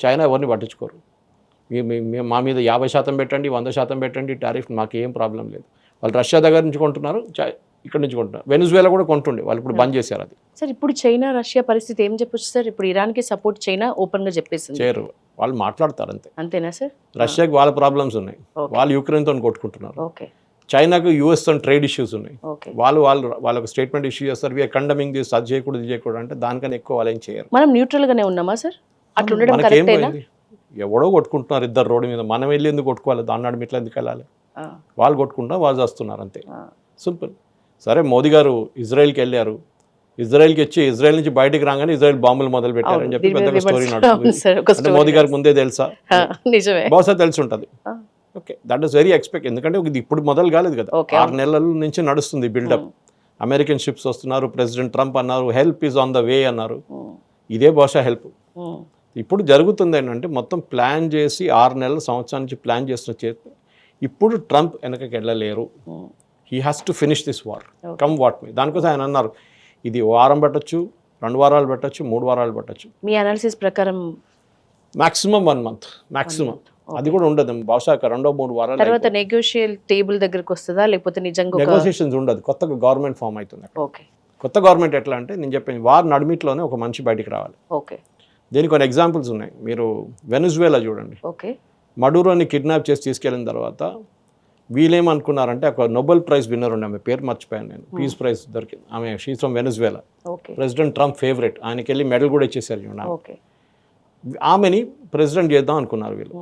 చైనా ఎవరిని పట్టించుకోరు. మా మీద 50% పెట్టండి, 100% పెట్టండి టారిఫ్, మాకు ఏం ప్రాబ్లం లేదు. వాళ్ళు రష్యా దగ్గర నుంచి కొంటున్నారు, ఇక్కడ నుంచి కొంటున్నారు. వెనిజువేలా కూడా కొంటుండే, వాళ్ళు ఇప్పుడు బంద్ చేశారు అది. సార్ ఇప్పుడు చైనా రష్యా పరిస్థితి ఏం చెప్పొచ్చు సార్? ఇప్పుడు ఇరాన్కి సపోర్ట్ చైనా ఓపెన్గా చెప్పేసింది. చేయరు, వాళ్ళు మాట్లాడతారు అంతే. అంతేనా సార్? రష్యాకి వాళ్ళ ప్రాబ్లమ్స్ ఉన్నాయి, వాళ్ళు యుక్రెయిన్తో కొట్టుకుంటున్నారు. ఓకే, చైనాకు యూఎస్తో ట్రేడ్ ఇష్యూస్ ఉన్నాయి, వాళ్ళకు స్టేట్మెంట్ ఇష్యూ చేస్తారు, వీఆర్ కండమింగ్ దిస్, అది చేయకూడదు ఇది చేయకూడదు అంటే దానికన్నా ఎక్కువ వాళ్ళు ఏం చేయరు. మనం న్యూట్రల్గానే ఉన్నామా సార్? అట్లా ఉండడం మనకేం పోయింది? ఎవడో కొట్టుకుంటున్నారు ఇద్దరు రోడ్డు మీద, మనం వెళ్ళి ఎందుకు కొట్టుకోవాలి, దాన్ని నడిమి ఇట్లా ఎందుకు వెళ్ళాలి? వాళ్ళు కొట్టుకుంటున్నారు, వాళ్ళు చేస్తున్నారు అంతే, సింపుల్. సరే, మోదీ గారు ఇజ్రాయెల్కి వెళ్ళారు, ఇజ్రాయెల్కి వచ్చి ఇజ్రాయెల్ నుంచి బయటికి రాగానే ఇజ్రాయెల్ బాంబులు మొదలు పెట్టారని చెప్పి పెద్దగా స్టోరీ నడుస్తుంది. అంటే మోదీ గారికి ముందే తెలుసా? బహుశా తెలిసి ఉంటుంది. Okay, that is very expect. ఎందుకంటే ఇది ఇప్పుడు మొదలు కాలేదు కదా, 6 నెలల నుంచి నడుస్తుంది బిల్డప్. అమెరికన్ షిప్స్ వస్తున్నారు, ప్రెసిడెంట్ ట్రంప్ అన్నారు help is on the way అన్నారు. ఇదే బహుశా హెల్ప్ ఇప్పుడు జరుగుతుంది. ఏంటంటే మొత్తం ప్లాన్ చేసి 6 నెలల సంవత్సరం నుంచి ప్లాన్ చేస్తున్న చేతి ఇప్పుడు ట్రంప్ వెనకకి వెళ్ళలేరు. He has to finish this war come what me. దానికోసం ఆయన అన్నారు ఇది వారం పెట్టచ్చు, 2 వారాలు పెట్టచ్చు, 3 వారాలు పెట్టచ్చు. మీ అనాలిసిస్ ప్రకారం మాక్సిమం 1 month మాక్సిమం, అది కూడా ఉండదు బహుశా 2-3 వారాలు. తర్వాత నెగోషియల్ టేబుల్ దగ్గరకు వస్తుందా లేకపోతే నిజంగా నెగోషియేషన్స్ ఉండదు, కొత్తగా గవర్నమెంట్ ఫామ్ అవుతుంది. ఓకే, కొత్త గవర్నమెంట్ ఎట్లా అంటే నేను చెప్పాను, వార్ నడిమిట్లోనే ఒక మనిషి బయటికి రావాలి. ఓకే, దీనికి కొన్ని ఎగ్జాంపుల్స్ ఉన్నాయి. మీరు వెనిజువేలా చూడండి, ఓకే, మడూరోని కిడ్నాప్ చేసి తీసుకెళ్ళిన తర్వాత వీళ్ళేమనుకున్నారంటే ఒక నోబెల్ ప్రైజ్ విన్నర్ ఉండే, ఆమె పేరు మర్చిపోయాను నేను, పీస్ ప్రైజ్ దొరికింది ఆమె, she's from Venezuela, president Trump favourite, ఆయనకి వెళ్ళి మెడల్ కూడా ఇచ్చేసారు చూడండి. ఆమెని ప్రెసిడెంట్ చేద్దాం అనుకున్నారు వీళ్ళు.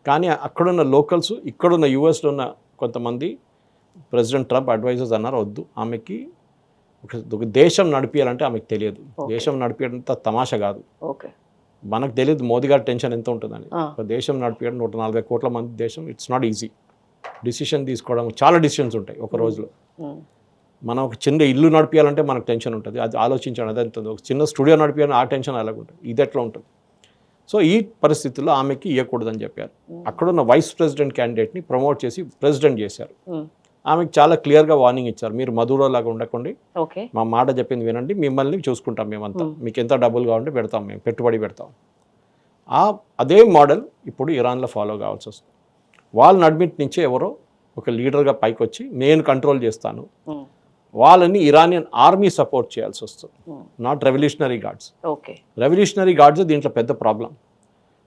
కానీ అక్కడున్న లోకల్స్, ఇక్కడున్న యూఎస్లో ఉన్న కొంతమంది ప్రెసిడెంట్ ట్రంప్ అడ్వైజర్స్ అన్నారు వద్దు, ఆమెకి ఒక దేశం నడిపించాలంటే ఆమెకు తెలియదు, దేశం నడిపించడంత తమాషా కాదు, మనకు తెలియదు మోదీ గారి టెన్షన్ ఎంత ఉంటుందని. ఒక దేశం నడిపించడం 140 కోట్ల మంది దేశం, ఇట్స్ నాట్ ఈజీ. డిసిషన్ తీసుకోవడం చాలా డిసిషన్స్ ఉంటాయి ఒక రోజులో. మనం ఒక చిన్న ఇల్లు నడిపించాలంటే మనకు టెన్షన్ ఉంటుంది, అది ఆలోచించడం అదే ఉంటుంది. ఒక చిన్న స్టూడియో నడిపించాలని ఆ టెన్షన్ అలాగుంటుంది, ఇది ఎట్లా ఉంటుంది. సో ఈ పరిస్థితుల్లో ఆమెకి ఇవ్వకూడదని చెప్పారు. అక్కడున్న వైస్ ప్రెసిడెంట్ క్యాండిడేట్ని ప్రమోట్ చేసి ప్రెసిడెంట్ చేశారు. ఆమెకు చాలా క్లియర్గా వార్నింగ్ ఇచ్చారు, మీరు మధురో లాగా ఉండకండి, మా మాట చెప్పింది వినండి, మిమ్మల్ని చూసుకుంటాం మేమంతా, మీకు ఎంత డబ్బులు కావాలంటే పెడతాం, మేము పెట్టుబడి పెడతాం. అదే మోడల్ ఇప్పుడు ఇరాన్లో ఫాలో కావాల్సి వస్తుంది. వాళ్ళని అడ్మిట్ నుంచే ఎవరో ఒక లీడర్గా పైకి వచ్చి నేను కంట్రోల్ చేస్తాను, వాళ్ళని ఇరానియన్ ఆర్మీ సపోర్ట్ చేయాల్సి వస్తుంది, not revolutionary guards. Revolutionary guards దీంట్లో పెద్ద ప్రాబ్లం.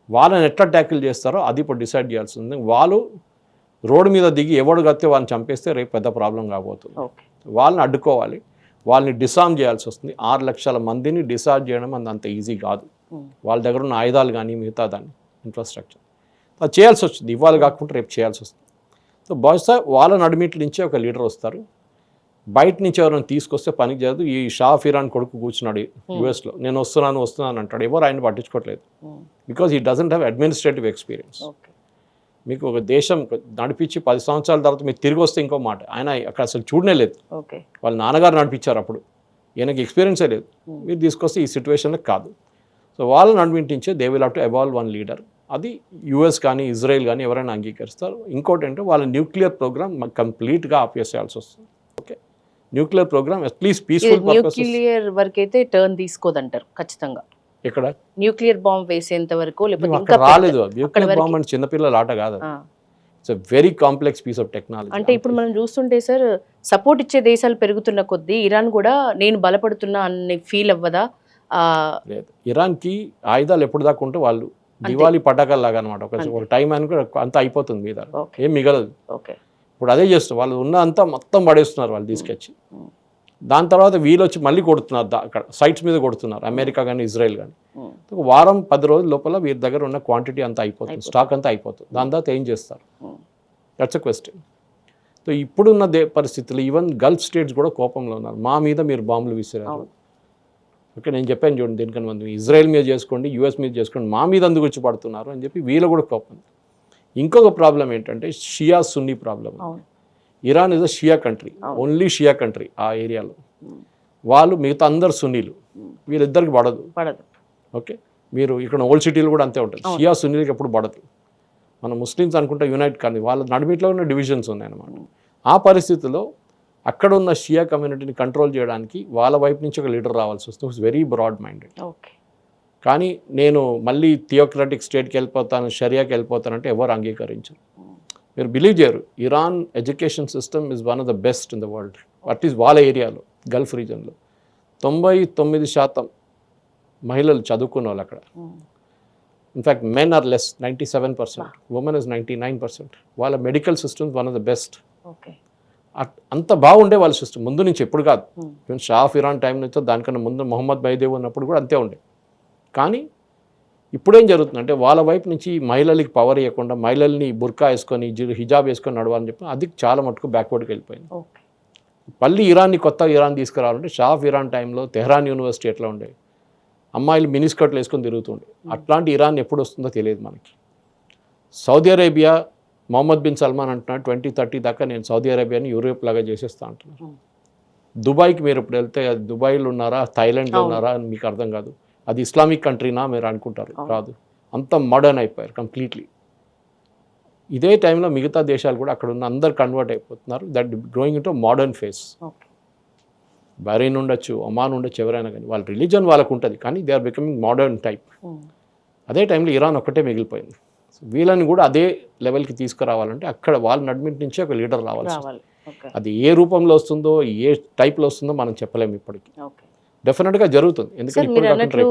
వాళ్ళని ఎట్లా ట్యాకిల్ చేస్తారో అది ఇప్పుడు డిసైడ్ చేయాల్సి ఉంది. వాళ్ళు రోడ్డు మీద దిగి ఎవడు గత్తే వాళ్ళని చంపేస్తే రేపు పెద్ద ప్రాబ్లం కాబోతుంది. వాళ్ళని అడ్డుకోవాలి, వాళ్ళని డిసార్మ్ చేయాల్సి వస్తుంది. 6 లక్షల మందిని డిసార్మ్ చేయడం అంత ఈజీ కాదు. వాళ్ళ దగ్గర ఉన్న ఆయుధాలు కానీ మిగతా దాన్ని ఇన్ఫ్రాస్ట్రక్చర్ అది చేయాల్సి వచ్చింది, ఇవాళ కాకుండా రేపు చేయాల్సి వస్తుంది. సో బహుశా వాళ్ళ నడిమిట్ల నుంచే ఒక లీడర్ వస్తారు. బయట నుంచి ఎవరైనా తీసుకొస్తే పనికి చేయదు. ఈ షా ఆఫ్ ఇరాన్ కొడుకు కూర్చున్నాడు యూఎస్లో, నేను వస్తున్నాను అంటాడు. ఎవరు ఆయన పట్టించుకోవట్లేదు. Because he doesn't have administrative experience. మీకు ఒక దేశం నడిపించి 10 సంవత్సరాల తర్వాత మీరు తిరిగి వస్తే ఇంకో మాట, ఆయన అక్కడ అసలు చూడనే లేదు. వాళ్ళ నాన్నగారు నడిపించారు, అప్పుడు ఈయనకి ఎక్స్పీరియన్సే లేదు. మీరు తీసుకొస్తే ఈ సిచ్యువేషన్లో కాదు. సో వాళ్ళు నడిపించే they will have to evolve one leader. అది యుఎస్ కానీ ఇజ్రాయెల్ కానీ ఎవరైనా అంగీకరిస్తారు. ఇంకోటి అంటే వాళ్ళ న్యూక్లియర్ ప్రోగ్రామ్ కంప్లీట్గా ఆపేసేయాల్సి వస్తుంది. Okay, nuclear program at least peaceful nuclear వరకు అయితే టర్న్ తీసుకోదంటారు ఖచ్చితంగా. ఇక్కడ న్యూక్లియర్ బాంబ్ వేసేంత వరకు అక్కడ రాలేదు. న్యూక్లియర్ బాంబ్ అంటే చిన్నపిల్లల ఆట కాదు. It's a very complex piece of technology. అంటే ఇప్పుడు మనం చూస్తుంటే సార్, సపోర్ట్ ఇచ్చే దేశాలు పెరుగుతున్న కొద్దీ ఇరాన్ కూడా నేను బలపడుతున్నా అని ఫీల్ అవ్వదా? లేదు, ఇరాన్కి ఆయుధాలు ఎప్పుడు దాకా ఉంటే వాళ్ళు దివాళీ పటాకాలు లాగా అనమాట. ఒక టైం అని కూడా అంతా అయిపోతుంది మీద, ఏం మిగలదు. ఇప్పుడు అదే చేస్తారు, వాళ్ళు ఉన్న అంతా మొత్తం పడేస్తున్నారు వాళ్ళు తీసుకొచ్చి. దాని తర్వాత వీళ్ళు వచ్చి మళ్ళీ కొడుతున్నారు, అక్కడ సైట్స్ మీద కొడుతున్నారు, అమెరికా కానీ ఇజ్రాయెల్ కానీ. ఒక వారం 10 రోజుల లోపల వీరి దగ్గర ఉన్న క్వాంటిటీ అంతా అయిపోతుంది, స్టాక్ అంతా అయిపోతుంది. దాని తర్వాత ఏం చేస్తారు? That's a question. సో ఇప్పుడున్న పరిస్థితులు ఈవెన్ గల్ఫ్ స్టేట్స్ కూడా కోపంలో ఉన్నారు. మా మీద మీరు బాంబులు విసిరారు. ఓకే, నేను చెప్పాను చూడండి, దీనికన్నా మంది ఇజ్రాయెల్ మీద చేసుకోండి, యూఎస్ మీద చేసుకోండి, మా మీద అందుకు వచ్చి పడుతున్నారు అని చెప్పి వీళ్ళు కూడా కోపం. ఇంకొక ప్రాబ్లం ఏంటంటే షియా సున్నీ ప్రాబ్లం. ఇరాన్ ఇస్ అ షియా కంట్రీ, ఓన్లీ షియా కంట్రీ ఆ ఏరియాలో. వాళ్ళు మిగతా అందరు సున్నీలు, వీళ్ళిద్దరికి పడదు. ఓకే, మీరు ఇక్కడ ఓల్డ్ సిటీలు కూడా అంతే ఉంటుంది. షియా సున్నీలకి ఎప్పుడు పడదు. మన ముస్లిమ్స్ అనుకుంటే యునైట్ కానీ వాళ్ళ నడిమిట్లో ఉన్న డివిజన్స్ ఉన్నాయన్నమాట. ఆ పరిస్థితుల్లో అక్కడ ఉన్న షియా కమ్యూనిటీని కంట్రోల్ చేయడానికి వాళ్ళ వైపు నుంచి ఒక లీడర్ రావాల్సి వస్తుంది. It's very broad minded. కానీ నేను మళ్ళీ థియోక్రటిక్ స్టేట్కి వెళ్ళిపోతాను, షరియాకి వెళ్ళిపోతానంటే ఎవరు అంగీకరించరు. మీరు బిలీవ్ చేయరు, Iran education system is one of the best in the world. At least వాళ్ళ ఏరియాలో, గల్ఫ్ రీజన్లో 99% మహిళలు చదువుకున్న వాళ్ళు అక్కడ. In fact men are less, 97%, women is 99%. వాళ్ళ medical systems one of the best. అంత బాగుండే వాళ్ళ సిస్టమ్ ముందు నుంచి, ఎప్పుడు కాదు. షా ఆఫ్ ఇరాన్ టైం నుంచో దానికన్నా ముందు మొహమ్మద్ బైదేవ్ ఉన్నప్పుడు కూడా అంతే ఉండే. కానీ ఇప్పుడేం జరుగుతుందంటే వాళ్ళ వైపు నుంచి మహిళలకి పవర్ ఇవ్వకుండా మహిళల్ని బుర్కా వేసుకొని హిజాబ్ వేసుకొని నడవాలని చెప్పి అది చాలా మటుకు బ్యాక్వర్డ్కి వెళ్ళిపోయింది. మళ్ళీ ఇరాన్ని కొత్త ఇరాన్ తీసుకురావాలంటే షా ఆఫ్ ఇరాన్ టైంలో తెహ్రాన్ యూనివర్సిటీ ఎట్లా ఉండే, అమ్మాయిలు మినిస్కర్ట్లు వేసుకొని తిరుగుతుండే. అట్లాంటి ఇరాన్ ఎప్పుడు వస్తుందో తెలియదు మనకి. Saudi Arabia, Mohammed bin Salman అంటున్నాడు 2030 దాకా నేను సౌదీ అరేబియాని యూరోప్ లాగా చేసేస్తా అంటున్నారు. దుబాయ్కి మీరు ఇప్పుడు వెళ్తే అది దుబాయ్లో ఉన్నారా, థాయిలాండ్లో ఉన్నారా అని మీకు అర్థం కాదు. అది ఇస్లామిక్ కంట్రీనా మీరు అనుకుంటారు, కాదు. అంత మోడర్న్ అయిపోయారు కంప్లీట్లీ. ఇదే టైంలో మిగతా దేశాలు కూడా అక్కడ ఉన్న అందరు కన్వర్ట్ అయిపోతున్నారు. That growing into modern phase. Bahrain ఉండొచ్చు, ఒమాన్ ఉండొచ్చు, ఎవరైనా కానీ వాళ్ళ రిలీజన్ వాళ్ళకు ఉంటుంది, కానీ they are becoming modern type. అదే టైంలో ఇరాన్ ఒక్కటే మిగిలిపోయింది. వీళ్ళని కూడా అదే లెవెల్కి తీసుకురావాలంటే అక్కడ వాళ్ళ నడిమిట్ నుంచి ఒక లీడర్ రావాలి. అది ఏ రూపంలో వస్తుందో, ఏ టైప్లో వస్తుందో మనం చెప్పలేము ఇప్పటికీ. డెఫినెట్గా జరుగుతుంది. ఎందుకంటే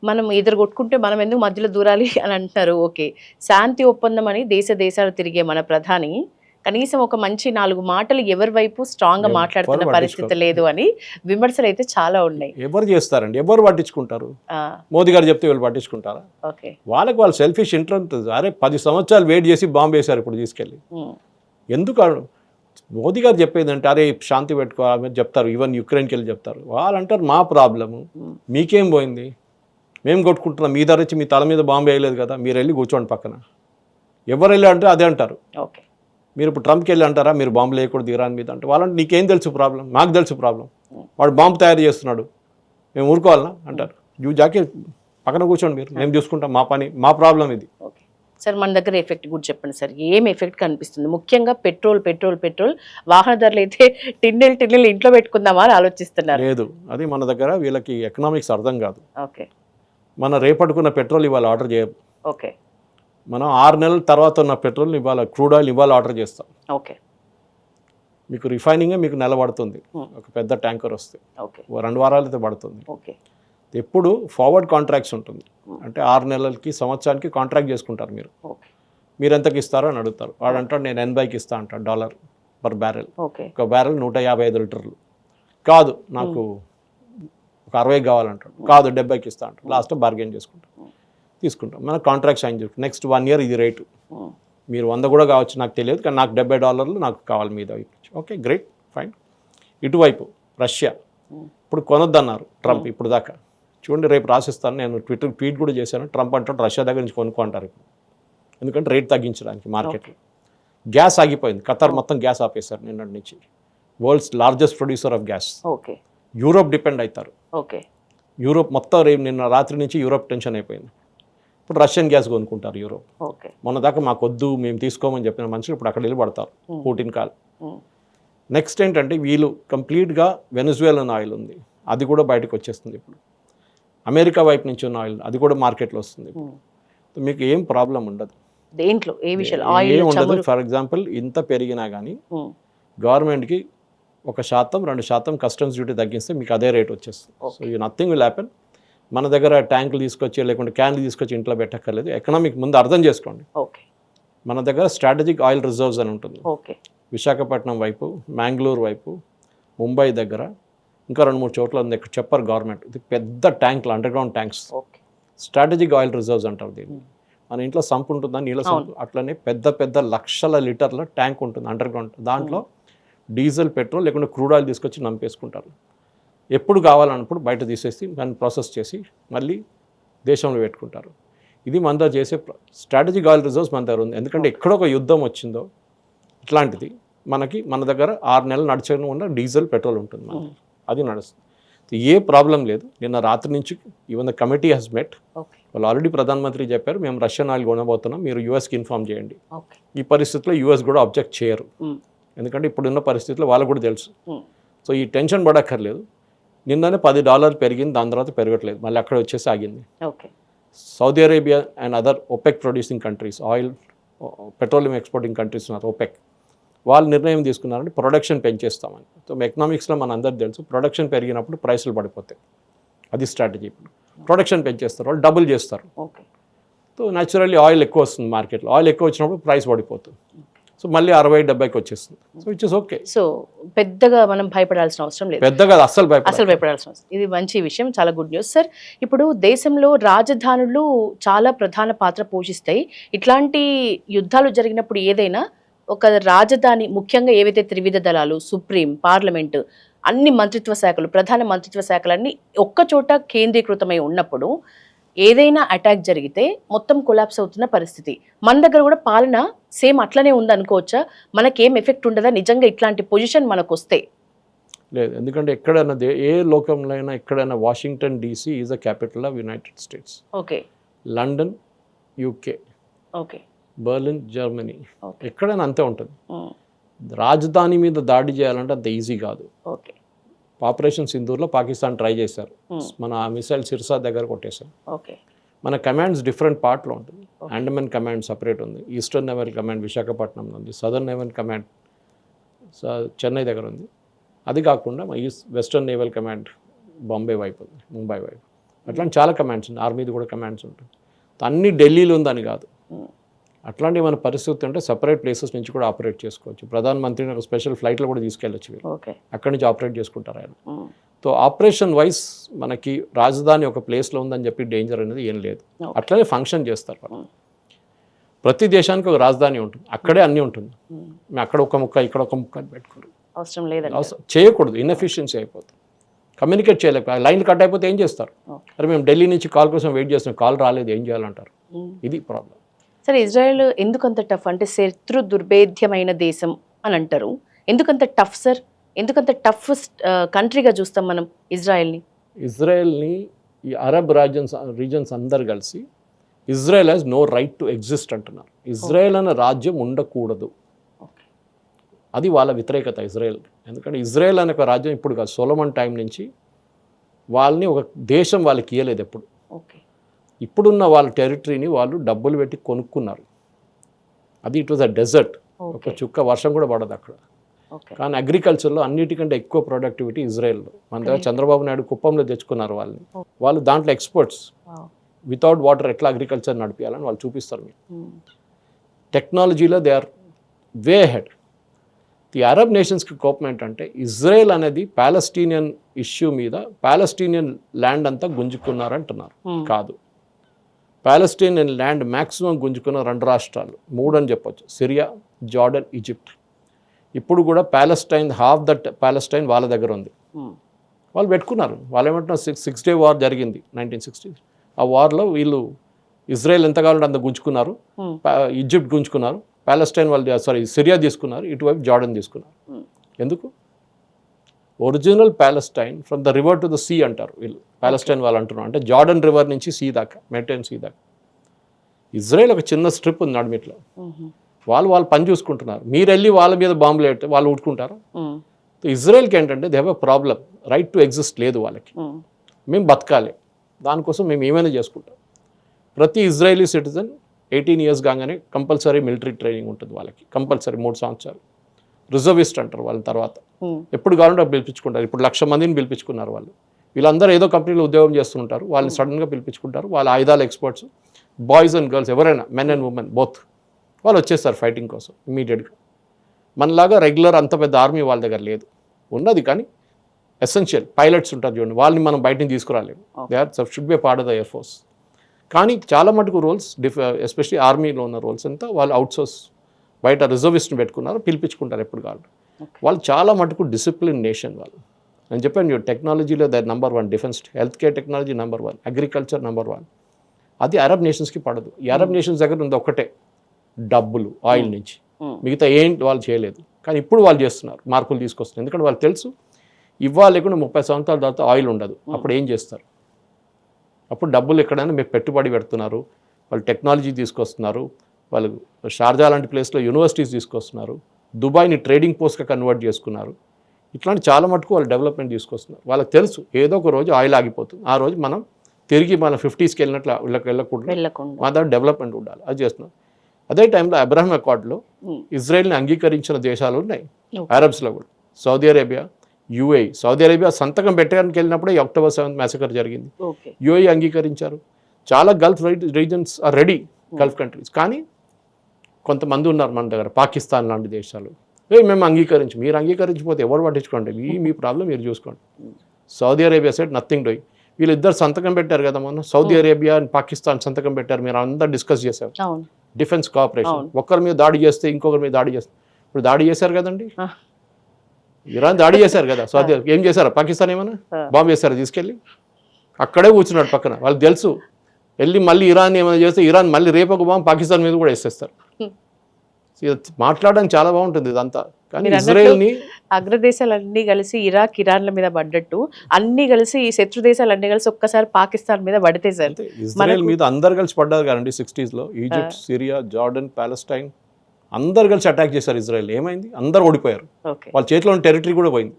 మనం ఎదురు కొట్టుకుంటే మనం ఎందుకు మధ్యలో దూరాలి అని అంటున్నారు. ఓకే, శాంతి ఒప్పందం అని దేశాలు తిరిగే మన ప్రధాని కనీసం ఒక మంచి 4 మాటలు ఎవరి వైపు స్ట్రాంగ్ గా మాట్లాడుతున్న పరిస్థితి లేదు అని విమర్శలు అయితే చాలా ఉన్నాయి. ఎవరు చేస్తారండి, ఎవరు పట్టించుకుంటారు? మోదీ గారు చెప్తే వీళ్ళు పట్టించుకుంటారా? వాళ్ళకి వాళ్ళు సెల్ఫిష్ ఇంట్రెస్ట్. అరే 10 సంవత్సరాలు వెయిట్ చేసి బాంబు వేశారు, ఇప్పుడు తీసుకెళ్ళి ఎందుకు? మోదీ గారు చెప్పేదంటే అరే శాంతి పెట్టుకోవాలని చెప్తారు. ఈవెన్ యుక్రెయిన్కి వెళ్ళి చెప్తారు. వాళ్ళు అంటారు మా ప్రాబ్లము మీకేం పోయింది, మేము కొట్టుకుంటున్నాం, మీ ధర వచ్చి మీ తల మీద బాంబు వేయలేదు కదా, మీరు వెళ్ళి కూర్చోండి పక్కన. ఎవరు వెళ్ళి అంటే అదే అంటారు. మీరు ఇప్పుడు ట్రంప్కి వెళ్ళి అంటారా మీరు బాంబు లేకూడదు ఇరాన్ మీద అంటే, వాళ్ళంటే నీకేం తెలుసు ప్రాబ్లం, మాకు తెలుసు ప్రాబ్లం, వాడు బాంబు తయారు చేస్తున్నాడు, మేము ఊరుకోవాలన్నా అంటారు. జాకే పక్కన కూర్చోండి, మీరు మేము చూసుకుంటాం, మా పని, మా ప్రాబ్లం ఇది. సార్ మన దగ్గర ఎఫెక్ట్ కూడా చెప్పండి సార్, ఏం ఎఫెక్ట్ కనిపిస్తుంది? ముఖ్యంగా పెట్రోల్ వాహన ధరలు అయితే టిన్నెలు ఇంట్లో పెట్టుకుందామా అని ఆలోచిస్తున్నారు. లేదు, అది మన దగ్గర వీళ్ళకి ఎకనామిక్స్ అర్థం కాదు. ఓకే, మన రేపట్టుకున్న పెట్రోల్ ఇవాళ ఆర్డర్ చేయం. ఓకే, మనం 6 నెలల తర్వాత ఉన్న పెట్రోల్ ఇవాళ, క్రూడ్ ఆయిల్ ఇవాళ ఆర్డర్ చేస్తాం. ఓకే, మీకు రిఫైనింగే మీకు నెల పడుతుంది, ఒక పెద్ద ట్యాంకర్ వస్తే 2 వారాలు అయితే పడుతుంది. ఓకే, ఎప్పుడు ఫార్వర్డ్ కాంట్రాక్ట్స్ ఉంటుంది, అంటే 6 నెలలకి సంవత్సరానికి కాంట్రాక్ట్ చేసుకుంటారు. మీరు ఎంతకి ఇస్తారో అని అడుగుతారు. వాడు అంటాడు నేను $80కి ఇస్తా అంటాడు, $1 పర్ బ్యారెల్. ఒక బ్యారెల్ 155 లీటర్లు. కాదు నాకు ఒక 60 కావాలంటాడు, కాదు 70కి ఇస్తా అంటాడు. లాస్ట్ బార్గెన్ చేసుకుంటాం, తీసుకుంటాం. మన కాంట్రాక్ట్ సైన్ చేసుకుంటాం. నెక్స్ట్ 1 ఇయర్ ఇది రేటు. మీరు 100 కూడా కావచ్చు, నాకు తెలియదు, కానీ నాకు $70 నాకు కావాలి మీద వైపు. Okay, great, fine. ఇటువైపు రష్యా ఇప్పుడు కొనొద్దన్నారు ట్రంప్ ఇప్పుడు దాకా. చూడండి, రేపు రాసిస్తాను, నేను ట్వీట్ కూడా చేశాను. ట్రంప్ అంటాడు రష్యా దగ్గర నుంచి కొనుక్కుంటారు ఇప్పుడు, ఎందుకంటే రేట్ తగ్గించడానికి మార్కెట్లో. గ్యాస్ ఆగిపోయింది, ఖతార్ మొత్తం గ్యాస్ ఆపేశారు నిన్నటి నుంచి. World's largest producer of gas. Okay, Europe depend అవుతారు. ఓకే, యూరోప్ మొత్తం రేపు నిన్న రాత్రి నుంచి యూరోప్ టెన్షన్ అయిపోయింది. ఇప్పుడు రష్యన్ గ్యాస్ కొనుక్కుంటారు యూరోప్. ఓకే, మొన్న దాకా మాకు వద్దు, మేము తీసుకోమని చెప్పిన మనుషులు ఇప్పుడు అక్కడ వెళ్ళి పడతారు, పుటిన్ కాల్. నెక్స్ట్ ఏంటంటే వీళ్ళు కంప్లీట్గా వెనజువేలన్ ఆయిల్ ఉంది, అది కూడా బయటకు వచ్చేస్తుంది ఇప్పుడు. అమెరికా వైపు నుంచి ఉన్న ఆయిల్ అది కూడా మార్కెట్లో వస్తుంది ఇప్పుడు. మీకు ఏం ప్రాబ్లం ఉండదు దేంట్లో, ఏ విషయాలు ఏం ఉండదు. ఫర్ ఎగ్జాంపుల్ ఇంత పెరిగినా కానీ గవర్నమెంట్కి 1%, 2% కస్టమ్స్ డ్యూటీ తగ్గిస్తే మీకు అదే రేట్ వచ్చేస్తుంది. So you nothing will happen. మన దగ్గర ట్యాంకులు తీసుకొచ్చి లేకుంటే క్యాన్లు తీసుకొచ్చి ఇంట్లో పెట్టక్కర్లేదు. ఎకనామిక్ ముందు అర్థం చేసుకోండి. ఓకే, మన దగ్గర స్ట్రాటజిక్ ఆయిల్ రిజర్వ్స్ అని ఉంటుంది. ఓకే, విశాఖపట్నం వైపు, మ్యాంగ్లూరు వైపు, ముంబై దగ్గర, ఇంకా 2-3 చోట్ల ఉంది. ఇక్కడ చెప్పారు గవర్నమెంట్, ఇది పెద్ద ట్యాంకులు, underground tanks, strategic oil reserves అంటారు దీన్ని. మన ఇంట్లో సంప్ ఉంటుందా, నీళ్ళ సంప్, అట్లనే పెద్ద పెద్ద లక్షల లీటర్ల ట్యాంక్ ఉంటుంది అండర్గ్రౌండ్. దాంట్లో డీజిల్, పెట్రోల్ లేకుంటే క్రూడ్ ఆయిల్ తీసుకొచ్చి నంపేసుకుంటారు. ఎప్పుడు కావాలన్నప్పుడు బయట తీసేసి దాన్ని ప్రాసెస్ చేసి మళ్ళీ దేశంలో పెట్టుకుంటారు. ఇది మన దగ్గర చేసే స్ట్రాటజిక్ ఆయిల్ రిజర్వ్స్ మన దగ్గర ఉంది. ఎందుకంటే ఎక్కడో ఒక యుద్ధం వచ్చిందో ఇట్లాంటిది మన దగ్గర 6 నెలలు నడిచకుండా డీజిల్, పెట్రోల్ ఉంటుంది మనకి, అది నడుస్తుంది. ఏ ప్రాబ్లం లేదు. నిన్న రాత్రి నుంచి ఈవెన్ ద కమిటీ హెస్ మెట్. వాళ్ళు ఆల్రెడీ ప్రధానమంత్రి చెప్పారు, మేము రష్యన్ ఆయిల్ కొనబోతున్నాం, మీరు యూఎస్కి ఇన్ఫార్మ్ చేయండి. ఈ పరిస్థితిలో యూఎస్ కూడా అబ్జెక్ట్ చేయరు, ఎందుకంటే ఇప్పుడున్న పరిస్థితిలో వాళ్ళకు కూడా తెలుసు. సో ఈ టెన్షన్ పడక్కర్లేదు. నిన్ననే $10 పెరిగింది, దాని తర్వాత పెరగట్లేదు, మళ్ళీ అక్కడ వచ్చేసి ఆగింది. Saudi Arabia and other OPEC producing countries, oil petroleum exporting countries ఉన్నారు ఒపెక్, వాళ్ళు నిర్ణయం తీసుకున్నారంటే ప్రొడక్షన్ పెంచేస్తామని. సో ఎకనామిక్స్లో మన అందరికీ తెలుసు, ప్రొడక్షన్ పెరిగినప్పుడు ప్రైసులు పడిపోతాయి. అది స్ట్రాటజీ. ఇప్పుడు ప్రొడక్షన్ పెంచేస్తారు, వాళ్ళు డబుల్ చేస్తారు. సో న్యాచురల్లీ ఆయిల్ ఎక్కువ వస్తుంది మార్కెట్లో. ఆయిల్ ఎక్కువ వచ్చినప్పుడు ప్రైస్ పడిపోతుంది. సో మళ్ళీ 60-70కి వచ్చేస్తుంది. So it is okay. So పెద్దగా మనం భయపడాల్సిన అవసరం లేదు, పెద్దగా అస్సలు భయపడాల్సిన అవసరం. ఇది మంచి విషయం, చాలా గుడ్ న్యూస్ సార్. ఇప్పుడు దేశంలో రాజధానులు చాలా ప్రధాన పాత్ర పోషిస్తాయి. ఇట్లాంటి యుద్ధాలు జరిగినప్పుడు ఏదైనా ఒక రాజధాని, ముఖ్యంగా ఏవైతే త్రివిధ దళాలు, సుప్రీం, పార్లమెంటు, అన్ని మంత్రిత్వ శాఖలు, ప్రధాన మంత్రిత్వ శాఖలన్నీ ఒక్క చోట కేంద్రీకృతమై ఉన్నప్పుడు ఏదైనా అటాక్ జరిగితే మొత్తం కొలాప్స్ అవుతున్న పరిస్థితి. మన దగ్గర కూడా పాలన సేమ్ అట్లనే ఉంది అనుకోవచ్చా? మనకేం ఎఫెక్ట్ ఉండదా నిజంగా ఇట్లాంటి పొజిషన్ మనకు వస్తే? లేదు, ఎందుకంటే ఎక్కడైనా ఏ లోకంలో అయినా ఎక్కడైనా Washington DC is the capital of United states. Okay, London UK, okay, Berlin Germany, ఎక్కడైనా అంతే ఉంటుంది. రాజధాని మీద దాడి చేయాలంటే అంత ఈజీ కాదు. ఓకే, ఆపరేషన్ సింధూర్లో పాకిస్తాన్ ట్రై చేశారు, మన మిసైల్ సిర్సా దగ్గర కొట్టేశారు. ఓకే, మన కమాండ్స్ డిఫరెంట్ పార్ట్లో ఉంటుంది. అండమాన్ కమాండ్ సపరేట్ ఉంది, ఈస్టర్న్ నేవల్ కమాండ్ విశాఖపట్నంలో ఉంది, సదర్న్ నేవల్ కమాండ్ చెన్నై దగ్గర ఉంది. అది కాకుండా వెస్టర్న్ నేవల్ కమాండ్ బాంబే వైపు ఉంది, ముంబై వైపు. అట్లాంటి చాలా కమాండ్స్ ఉన్నాయి. ఆర్మీది కూడా కమాండ్స్ ఉంటుంది. అన్నీ ఢిల్లీలో ఉందని కాదు. అట్లాంటి మన పరిస్థితి అంటే సపరేట్ ప్లేసెస్ నుంచి కూడా ఆపరేట్ చేసుకోవచ్చు. ప్రధానమంత్రిని ఒక స్పెషల్ ఫ్లైట్లో కూడా తీసుకెళ్ళచ్చు వీళ్ళు, అక్కడి నుంచి ఆపరేట్ చేసుకుంటారు ఆయన. సో ఆపరేషన్ వైజ్ మనకి రాజధాని ఒక ప్లేస్లో ఉందని చెప్పి డేంజర్ అనేది ఏం లేదు. అట్లనే ఫంక్షన్ చేస్తారు వాళ్ళు. ప్రతి దేశానికి ఒక రాజధాని ఉంటుంది, అక్కడే అన్నీ ఉంటుంది. మేము అక్కడ ఒక ముక్క, ఇక్కడ ఒక ముక్క అని పెట్టుకోరు, అవసరం లేదు, చేయకూడదు. ఇన్ఎఫిషియన్సీ అయిపోతుంది, కమ్యూనికేట్ చేయలేక లైన్లు కట్ అయిపోతే ఏం చేస్తారు? అరే మేము ఢిల్లీ నుంచి కాల్ కోసం వెయిట్ చేస్తున్నాం, కాల్ రాలేదు, ఏం చేయాలంటారు? ఇది ప్రాబ్లం. సరే, ఇజ్రాయెల్ ఎందుకంత టఫ్? అంటే శత్రు దుర్భేద్యమైన దేశం అని అంటారు. ఎందుకంత టఫ్ సార్? ఎందుకంత టఫ్ కంట్రీగా చూస్తాం మనం ఇజ్రాయెల్ని? ఈ అరబ్ రీజన్స్ అందరు కలిసి Israel has no right to exist అంటున్నారు. ఇజ్రాయెల్ అనే రాజ్యం ఉండకూడదు, అది వాళ్ళ వ్యతిరేకత ఇజ్రాయెల్. ఎందుకంటే ఇజ్రాయెల్ అనే ఒక రాజ్యం ఇప్పుడు కాదు, సొలొమన్ టైం నుంచి వాళ్ళని ఒక దేశం వాళ్ళకి ఇవ్వలేదు ఎప్పుడు. ఇప్పుడున్న వాళ్ళ టెరిటరీని వాళ్ళు డబ్బులు పెట్టి కొనుక్కున్నారు. అది ఇట్ వాజ్ అ డెజర్ట్, ఒక చుక్క వర్షం కూడా పడదు అక్కడ. కానీ అగ్రికల్చర్లో అన్నిటికంటే ఎక్కువ ప్రొడక్టివిటీ ఇజ్రాయెల్లో. మన దగ్గర చంద్రబాబు నాయుడు కుప్పంలో తెచ్చుకున్నారు వాళ్ళని. వాళ్ళు దాంట్లో ఎక్స్పర్ట్స్. వితౌట్ వాటర్ ఎట్లా అగ్రికల్చర్ నడిపించాలని వాళ్ళు చూపిస్తారు మీకు. టెక్నాలజీలో they are way ahead. The Arab నేషన్స్కి కోపం ఏంటంటే ఇజ్రాయెల్ అనేది పాలస్టీనియన్ ఇష్యూ మీద పాలస్టీనియన్ ల్యాండ్ అంతా గుంజుకున్నారంటున్నారు. కాదు, ప్యాలెస్టైన్ అండ్ ల్యాండ్ మ్యాక్సిమం గుంజుకున్న 2 రాష్ట్రాలు, 3 అని చెప్పొచ్చు, సిరియా, జార్డన్, ఈజిప్ట్. ఇప్పుడు కూడా ప్యాలెస్టైన్, హాఫ్ దట్ ప్యాలెస్టైన్ వాళ్ళ దగ్గర ఉంది. వాళ్ళు పెట్టుకున్నారు. వాళ్ళు ఏమంటున్నారు, 6 డే వార్ జరిగింది 1960. ఆ వార్లో వీళ్ళు ఇజ్రాయెల్ ఎంత కావాలంటే అంత గుంజుకున్నారు, ఈజిప్ట్ గుంజుకున్నారు, ప్యాలెస్టైన్ వాళ్ళు సిరియా తీసుకున్నారు, ఇటువైపు జార్డన్ తీసుకున్నారు. ఎందుకు? Original Palestine from the river to the sea అంటారు వీళ్ళు, ప్యాలెస్టైన్ వాళ్ళు అంటున్నారు. అంటే జార్డన్ రివర్ నుంచి సీ దాకా, మెడిటరేనియన్ సీ దాకా. ఇజ్రాయెల్ ఒక చిన్న స్ట్రిప్ ఉంది నడుమిట్లో. వాళ్ళు పని చూసుకుంటున్నారు. మీరు వెళ్ళి వాళ్ళ మీద బాంబులు పెడితే వాళ్ళు ఉట్టుకుంటారు. ఇజ్రాయెల్కి ఏంటంటే they have a problem, right to exist లేదు వాళ్ళకి. మేము బతకాలి, దానికోసం మేము ఏమైనా చేసుకుంటాం. ప్రతి ఇజ్రాయలీ సిటిజన్ 18 years కాగానే కంపల్సరీ మిలిటరీ ట్రైనింగ్ ఉంటుంది వాళ్ళకి, కంపల్సరీ 3 సంవత్సరాలు. రిజర్విస్ట్ అంటారు వాళ్ళ. తర్వాత ఎప్పుడు కావాలంటే పిలిపించుకుంటారు. ఇప్పుడు 1,00,000 మందిని పిలిపించుకున్నారు వాళ్ళు. వీళ్ళందరూ ఏదో కంపెనీలో ఉద్యోగం చేస్తుంటారు, వాళ్ళని సడన్గా పిలిపించుకుంటారు. వాళ్ళ ఆయుధాల ఎక్స్పర్ట్స్, బాయ్స్ అండ్ గర్ల్స్ ఎవరైనా, మెన్ అండ్ ఉమెన్ బోత్, వాళ్ళు వచ్చేస్తారు ఫైటింగ్ కోసం ఇమీడియట్గా. మనలాగా రెగ్యులర్ అంత పెద్ద ఆర్మీ వాళ్ళ దగ్గర లేదు, ఉన్నది కానీ ఎసెన్షియల్ పైలట్స్ ఉంటారు చూడండి, వాళ్ళని మనం బయటని తీసుకురాలేము. They are should be a part of the air force. కానీ చాలా మటుకు రోల్స్, ఎస్పెషలీ ఆర్మీలో ఉన్న రోల్స్ అంతా వాళ్ళు అవుట్సోర్స్, బయట రిజర్విస్ట్ని పెట్టుకున్నారు, పిలిపించుకుంటారు ఎప్పుడు కావాలి. వాళ్ళు చాలా మటుకు డిసిప్లిన్ నేషన్ వాళ్ళు. నేను చెప్పాను, టెక్నాలజీలో the number 1, defence, health care technology number 1, agriculture number 1. అది అరబ్ నేషన్స్కి పడదు. ఈ అరబ్ నేషన్స్ దగ్గర ఉంది ఒకటే, డబ్బులు, ఆయిల్ నుంచి. మిగతా ఏంటి వాళ్ళు చేయలేదు. కానీ ఇప్పుడు వాళ్ళు చేస్తున్నారు, మార్పులు తీసుకొస్తున్నారు. ఎందుకంటే వాళ్ళు తెలుసు ఇవ్వాలి లేకుండా 30 సంవత్సరాల తర్వాత ఆయిల్ ఉండదు. అప్పుడు ఏం చేస్తారు? అప్పుడు డబ్బులు ఎక్కడైనా మీరు పెట్టుబడి పెడుతున్నారు, వాళ్ళు టెక్నాలజీ తీసుకొస్తున్నారు, వాళ్ళు షార్జా లాంటి ప్లేస్లో యూనివర్సిటీస్ తీసుకొస్తున్నారు, దుబాయ్ని ట్రేడింగ్ పోస్ట్గా కన్వర్ట్ చేసుకున్నారు. ఇట్లాంటి చాలా మటుకు వాళ్ళు డెవలప్మెంట్ తీసుకొస్తున్నారు. వాళ్ళకి తెలుసు ఏదో ఒక రోజు ఆయిల్ ఆగిపోతుంది, ఆ రోజు మనం తిరిగి మన 50sకి వెళ్ళినట్లు వెళ్ళకుండా మన దగ్గర డెవలప్మెంట్ ఉండాలి, అది చేస్తున్నారు. అదే టైంలో అబ్రహాం అకార్డ్లో ఇజ్రాయెల్ని అంగీకరించిన దేశాలు ఉన్నాయి అరబ్స్లో కూడా, Saudi Arabia, UAE. Saudi Arabia సంతకం పెట్టడానికి వెళ్ళినప్పుడే October 7th మ్యాసకర్ జరిగింది. యుఏఈ అంగీకరించారు. చాలా Gulf regions are ready, Gulf countries. కానీ కొంతమంది ఉన్నారు మన దగ్గర, పాకిస్తాన్ లాంటి దేశాలు, మేము మీరు అంగీకరించిపోతే ఎవరు పట్టించుకోండి, మీ ప్రాబ్లం మీరు చూసుకోండి. Saudi Arabia side nothing doing. వీళ్ళిద్దరు సంతకం పెట్టారు కదా మొన్న, సౌదీ అరేబియా అండ్ పాకిస్తాన్ సంతకం పెట్టారు, మీరు అందరూ డిస్కస్ చేశారు డిఫెన్స్ కోఆపరేషన్. ఒకరి మీద దాడి చేస్తే ఇంకొకరి మీద దాడి చేస్తారు. ఇప్పుడు దాడి చేశారు కదండి, ఇరాన్ దాడి చేశారు కదా, సౌదీ ఏం చేశారు? పాకిస్తాన్ ఏమన్నా బాంబు చేశారు తీసుకెళ్ళి, అక్కడే కూర్చున్నాడు పక్కన. వాళ్ళకి తెలుసు వెళ్ళి మళ్ళీ ఇరాన్ ఏమైనా చేస్తే ఇరాన్ మళ్ళీ రేపు ఒక బాంబు పాకిస్తాన్ మీద కూడా వేసేస్తారు. మాట్లాడడానికి చాలా బాగుంటుంది ఇదంతా. కానీ ఇజ్రాయెల్ని అగ్రదేశాలన్నీ కలిసి ఇరాన్ల మీద పడ్డట్టు అన్ని కలిసి ఈ శత్రు దేశాలన్నీ కలిసి ఒక్కసారి పాకిస్తాన్ మీద పడితే సార్, ఇజ్రాయెల్ మీద అందరు కలిసి పడ్డారు కదండి 60s లో. ఈజిప్ట్, సిరియా, జార్డన్, ప్యాలెస్టైన్ అందరు కలిసి అటాక్ చేశారు ఇజ్రాయెల్. ఏమైంది? అందరు ఓడిపోయారు, వాళ్ళ చేతిలో ఉన్న టెరిటరీ కూడా పోయింది.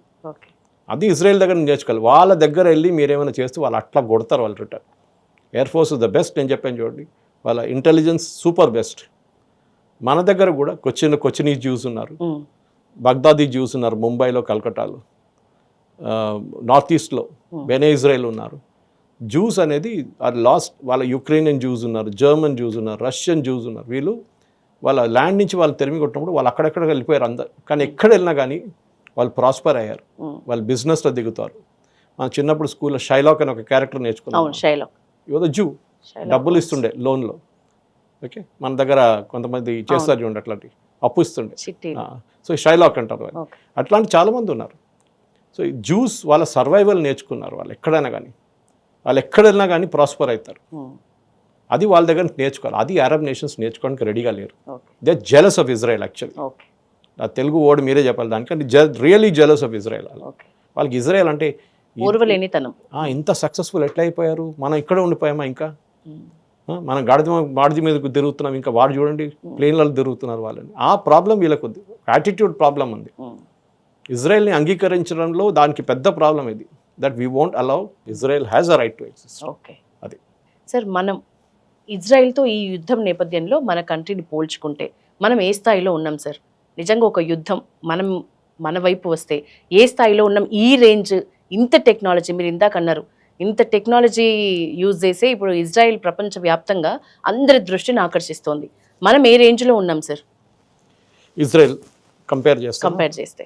అది ఇజ్రాయెల్ దగ్గర నేర్చుకోవాలి. వాళ్ళ దగ్గర వెళ్ళి మీరేమైనా చేస్తే వాళ్ళు అట్లా కొడతారు వాళ్ళు return. Air force is the best, నేను చెప్పాను చూడండి, వాళ్ళ ఇంటెలిజెన్స్ సూపర్ బెస్ట్. మన దగ్గర కూడా కొచ్చినీస్ జ్యూస్ ఉన్నారు, బగ్దాదీ జ్యూస్ ఉన్నారు, ముంబైలో, కల్కటాలో, నార్త్ ఈస్ట్లో బెనే ఇజ్రాయెల్ ఉన్నారు. జ్యూస్ అనేది అది లాస్ట్. వాళ్ళ యుక్రెయినియన్ జ్యూస్ ఉన్నారు, జర్మన్ జ్యూస్ ఉన్నారు, రష్యన్ జ్యూస్ ఉన్నారు. వీళ్ళు వాళ్ళ ల్యాండ్ నుంచి వాళ్ళు తెరిమి కొట్టినప్పుడు వాళ్ళు అక్కడెక్కడ వెళ్ళిపోయారు అందరు. కానీ ఎక్కడ వెళ్ళినా కానీ వాళ్ళు ప్రాస్పర్ అయ్యారు, వాళ్ళు బిజినెస్లో దిగుతారు. మన చిన్నప్పుడు స్కూల్లో షైలాక్ అని ఒక క్యారెక్టర్ నేర్చుకున్నాం. యువత జూ డబ్బులు ఇస్తుండే లోన్లో. ఓకే, మన దగ్గర కొంతమంది చేస్తారు చూడండి, అట్లాంటి అప్పు ఇస్తుండే. సో షైలాక్ అంటారు వాళ్ళు. అట్లాంటి చాలామంది ఉన్నారు. సో ఈ జ్యూస్ వాళ్ళ సర్వైవల్ నేర్చుకున్నారు. వాళ్ళు ఎక్కడైనా కానీ, వాళ్ళు ఎక్కడ వెళ్ళినా కానీ ప్రాస్పర్ అవుతారు. అది వాళ్ళ దగ్గర నేర్చుకోవాలి. అది అరబ్ నేషన్స్ నేర్చుకోవడానికి రెడీగా లేరు. They are jealous of Israel actually. ఆ తెలుగు వర్డ్ మీరే చెప్పాలి దానికంటే, రియలీ జెలస్ ఆఫ్ ఇజ్రాయెల్. వాళ్ళకి ఇజ్రాయెల్ అంటే ఇంత సక్సెస్ఫుల్ ఎట్లా అయిపోయారు, మనం ఇక్కడ ఉండిపోయామా ఇంకా, మనం గాడిద మీద తిరుగుతున్నాం, ఇంకా వాడు చూడండి ప్లేన్లలో తిరుగుతున్నారు వాళ్ళని. ఆ ప్రాబ్లం వీళ్ళకు ఉంది, యాటిట్యూడ్ ప్రాబ్లం ఉంది. ఇజ్రాయెల్ని అంగీకరించడంలో దానికి పెద్ద ప్రాబ్లం ఇది, that we won't allow Israel has a right to exist. అది సార్, మనం ఇజ్రాయెల్తో ఈ యుద్ధం నేపథ్యంలో మన కంట్రీని పోల్చుకుంటే మనం ఏ స్థాయిలో ఉన్నాం సార్? నిజంగా ఒక యుద్ధం మన వైపు వస్తే ఏ స్థాయిలో ఉన్నాం? ఈ రేంజ్, ఇంత టెక్నాలజీ, మీరు ఇందాక అన్నారు, ఇంత టెక్నాలజీ యూజ్ చేసే ఇప్పుడు ఇజ్రాయెల్ ప్రపంచవ్యాప్తంగా అందరి దృష్టిని ఆకర్షిస్తోంది. మనం ఏ రేంజ్లో ఉన్నాం సార్ ఇజ్రాయెల్ కంపేర్ చేస్తే?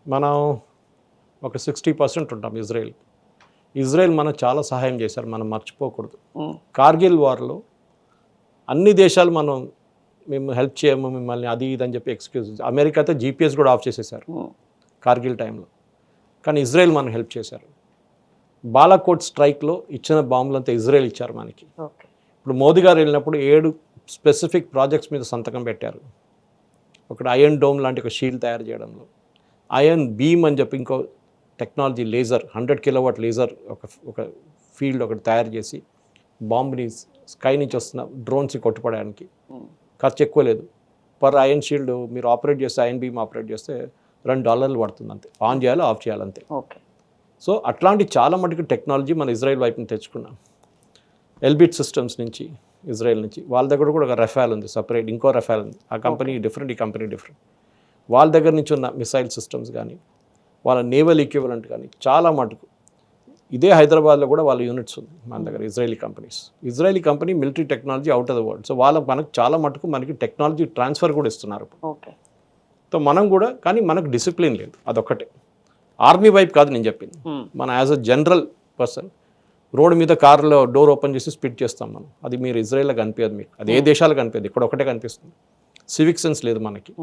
మనం ఒక 60% ఉంటాం ఇజ్రాయెల్. ఇజ్రాయెల్ మనకు చాలా సహాయం చేశారు, మనం మర్చిపోకూడదు. కార్గిల్ వార్లో అన్ని దేశాలు మేము హెల్ప్ చేయము మిమ్మల్ని అది ఇది అని చెప్పి ఎక్స్క్యూజ్. అమెరికా అయితే GPS కూడా ఆఫ్ చేసేసారు కార్గిల్ టైంలో, కానీ ఇజ్రాయెల్ మనం హెల్ప్ చేశారు. బాలాకోట్ స్ట్రైక్లో ఇచ్చిన బాంబులంతా ఇజ్రాయెల్ ఇచ్చారు మనకి. ఇప్పుడు మోదీ గారు వెళ్ళినప్పుడు 7 స్పెసిఫిక్ ప్రాజెక్ట్స్ మీద సంతకం పెట్టారు. ఒకటి ఐరన్ డోమ్ లాంటి ఒక షీల్డ్ తయారు చేయడంలో, ఐరన్ బీమ్ అని చెప్పి ఇంకో టెక్నాలజీ, లేజర్ 100 కిలోవాట్ లేజర్ ఒక ఫీల్డ్ ఒకటి తయారు చేసి బాంబుని స్కై నుంచి వస్తున్న డ్రోన్స్ని కొట్టుపడడానికి. ఖర్చు ఎక్కువ లేదు. పర్ ఐరన్ షీల్డ్ మీరు ఆపరేట్ చేస్తే, ఐరన్ బీమ్ ఆపరేట్ చేస్తే $2 పడుతుంది అంతే. ఆన్ చేయాలి, ఆఫ్ చేయాలంతే. ఓకే. సో అట్లాంటి చాలా మటుకు టెక్నాలజీ మన ఇజ్రాయెల్ వైపు నుంచి తెచ్చుకున్నాం. ఎల్బిట్ సిస్టమ్స్ నుంచి, ఇజ్రాయెల్ నుంచి. వాళ్ళ దగ్గర కూడా ఒక రఫాల్ ఉంది సపరేట్, ఇంకో రఫాల్ ఉంది. ఆ కంపెనీ డిఫరెంట్, ఈ కంపెనీ డిఫరెంట్. వాళ్ళ దగ్గర నుంచి ఉన్న మిసైల్ సిస్టమ్స్ కానీ, వాళ్ళ నేవల్ ఈక్వివలెంట్ కానీ చాలా మటుకు. ఇదే హైదరాబాద్లో కూడా వాళ్ళ యూనిట్స్ ఉంది మన దగ్గర, Israeli companies. Israeli company military technology out of the world. So మనకు చాలా మటుకు మనకి టెక్నాలజీ ట్రాన్స్ఫర్ కూడా ఇస్తున్నారు. ఓకే. సో మనం కూడా, కానీ మనకు డిసిప్లిన్ లేదు, అదొక్కటే. ఆర్మీ వైపు కాదు నేను చెప్పింది, మన as a general person road మీద కార్లో డోర్ ఓపెన్ చేసి స్పీడ్ చేస్తాం మనం. అది మీరు ఇజ్రాయెల్లో కనిపించదు మీకు, అది ఏ దేశాలకు కనిపించదు, ఇక్కడ ఒకటే కనిపిస్తుంది. సివిక్ సెన్స్ లేదు మనకి.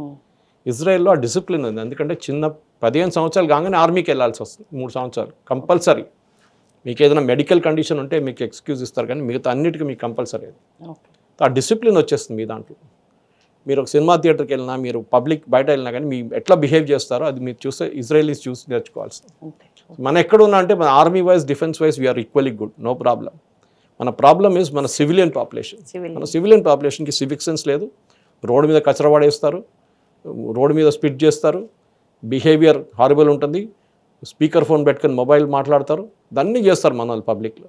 ఇజ్రాయెల్లో ఆ డిసిప్లిన్ ఉంది, ఎందుకంటే చిన్న 15 సంవత్సరాలు కాగానే ఆర్మీకి వెళ్ళాల్సి వస్తుంది. 3 సంవత్సరాలు కంపల్సరీ. మీకు ఏదైనా మెడికల్ కండిషన్ ఉంటే మీకు ఎక్స్క్యూజ్ ఇస్తారు, కానీ మిగతా అన్నిటికీ మీకు కంపల్సరీ. ఆ డిసిప్లిన్ వచ్చేస్తుంది మీ దాంట్లో. మీరు ఒక సినిమా థియేటర్కి వెళ్ళినా, మీరు పబ్లిక్ బయట వెళ్ళినా కానీ మీ ఎట్లా బిహేవ్ చేస్తారో అది మీరు చూస్తే ఇజ్రాయలీస్ చూసి నేర్చుకోవాల్సింది. మన ఎక్కడ ఉన్నా అంటే మన army wise, defence wise we are equally good, no problem. మన ప్రాబ్లమ్ ఈజ్ మన సివిలియన్ పాపులేషన్. మన సివిలియన్ పాపులేషన్కి సివిక్ సెన్స్ లేదు. రోడ్డు మీద కచరా పడేస్తారు, రోడ్డు మీద స్పిట్ చేస్తారు, బిహేవియర్ హారిబుల్ ఉంటుంది, స్పీకర్ ఫోన్ పెట్టుకొని మొబైల్ మాట్లాడతారు, దాన్ని చేస్తారు మన వాళ్ళు పబ్లిక్లో.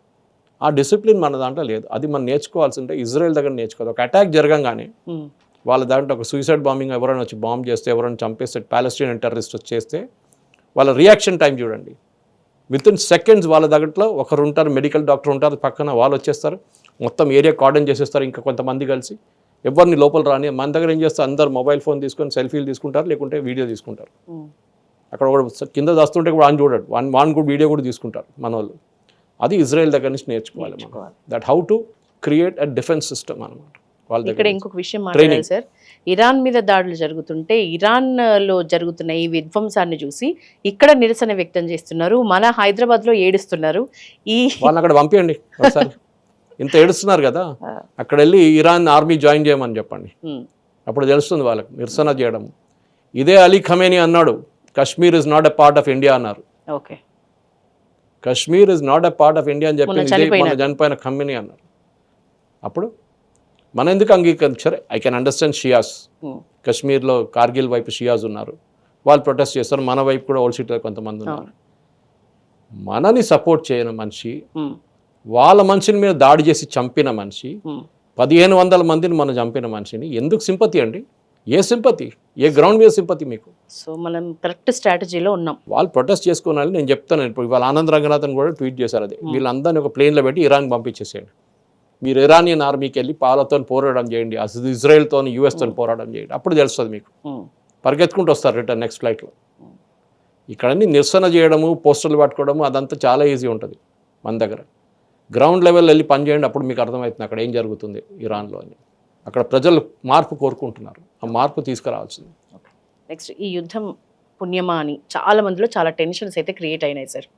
ఆ డిసిప్లిన్ మన దాంట్లో లేదు. అది మనం నేర్చుకోవాల్సి ఉంటే ఇజ్రాయెల్ దగ్గర నేర్చుకోవాలి. ఒక అటాక్ జరగంగానే వాళ్ళ దాంట్లో ఒక సూసైడ్ బాంబింగ్, ఎవరైనా వచ్చి బాంబ్ చేస్తే, ఎవరైనా చంపేస్తే, పాలెస్టీనియన్ టెర్రరిస్ట్ చేస్తే వాళ్ళ రియాక్షన్ టైం చూడండి. వితిన్ సెకండ్స్ వాళ్ళ దాంట్లో ఒకరు ఉంటారు, మెడికల్ డాక్టర్ ఉంటారు, పక్కన వాళ్ళు వచ్చేస్తారు, మొత్తం ఏరియా కార్డన్ చేసేస్తారు, ఇంకా కొంతమంది కలిసి ఎవరిని లోపల రాని. మన దగ్గర ఏం చేస్తారు, అందరు మొబైల్ ఫోన్ తీసుకొని సెల్ఫీలు తీసుకుంటారు, లేకుంటే వీడియో తీసుకుంటారు. అక్కడ కూడా కింద దాస్తుంటే కూడా ఆయన చూడడు, వాన్ కూడా వీడియో కూడా తీసుకుంటారు మన వాళ్ళు. అది ఇజ్రాయెల్ దగ్గర నుంచి నేర్చుకోవాలి మనం, that how to create a defence system అనమాట. ఇక్కడ ఇంకొక విషయం మాట్లాడాలి సార్, ఇరాన్ మీద దాడులు జరుగుతుంటే ఇరాన్ లో జరుగుతున్న ఈ విధ్వంసాన్ని చూసి ఇక్కడ నిరసన వ్యక్తం చేస్తున్నారు, మన హైదరాబాద్ లో ఏడుస్తున్నారు. వాళ్ళని అక్కడ పంపించండి ఒకసారి. ఇంత ఏడుస్తున్నారు కదా, అక్కడ వెళ్ళి ఇరాన్ ఆర్మీ జాయిన్ చేయమని చెప్పండి, అప్పుడు తెలుస్తుంది వాళ్ళకి నిరసన చేయడం. ఇదే అలీ ఖమేనీ అన్నాడు, Kashmir is not a part of India అన్నారు. Okay, Kashmir is not a part of India అని చెప్పి చనిపోయిన ఖమేనీ అన్నారు. అప్పుడు మన ఎందుకు అంగీకరించారు? ఐ కెన్ అండర్స్టాండ్ షియాస్, కశ్మీర్లో కార్గిల్ వైపు షియాస్ ఉన్నారు, వాళ్ళు ప్రొటెస్ట్ చేస్తారు. మన వైపు కూడా ఓల్డ్ సిటీలో కొంతమంది ఉన్నారు. మనని సపోర్ట్ చేయని మనిషి, వాళ్ళ మనిషిని మీద దాడి చేసి చంపిన మనిషి, 1500 మందిని మనం చంపిన మనిషిని ఎందుకు సింపతి అండి? ఏ సింపతి, ఏ గ్రౌండ్ మీద సింపతి మీకు? సో మనం కరెక్ట్ స్ట్రాటజీలో ఉన్నాం. వాళ్ళు ప్రొటెస్ట్ చేసుకోవాలి. నేను చెప్తాను, ఇప్పుడు ఇవాళ ఆనంద్ రంగనాథన్ కూడా ట్వీట్ చేశారు, అది వీళ్ళందరినీ ఒక ప్లేన్లో పెట్టి ఇరాన్కి పంపించేసేయండి. మీరు ఇరానియన్ ఆర్మీకి వెళ్ళి పాలతో పోరాటం చేయండి, అసలు ఇజ్రాయెల్తో యూఎస్తో పోరాటం చేయండి, అప్పుడు తెలుస్తుంది మీకు. పరిగెత్తుకుంటూ వస్తారు రిటర్న్ నెక్స్ట్ ఫ్లైట్లో. ఇక్కడన్నీ నిరసన చేయడము, పోస్టర్లు పట్టుకోవడము అదంతా చాలా ఈజీ ఉంటుంది. మన దగ్గర గ్రౌండ్ లెవెల్ వెళ్ళి పని చేయండి, అప్పుడు మీకు అర్థమవుతుంది అక్కడ ఏం జరుగుతుంది ఇరాన్లో అని. అక్కడ ప్రజలు మార్పు కోరుకుంటున్నారు, ఆ మార్పు తీసుకురావాల్సింది. నెక్స్ట్, ఈ యుద్ధం పుణ్యమా అని చాలా మందిలో చాలా టెన్షన్స్ అయితే క్రియేట్ అయినాయి సార్.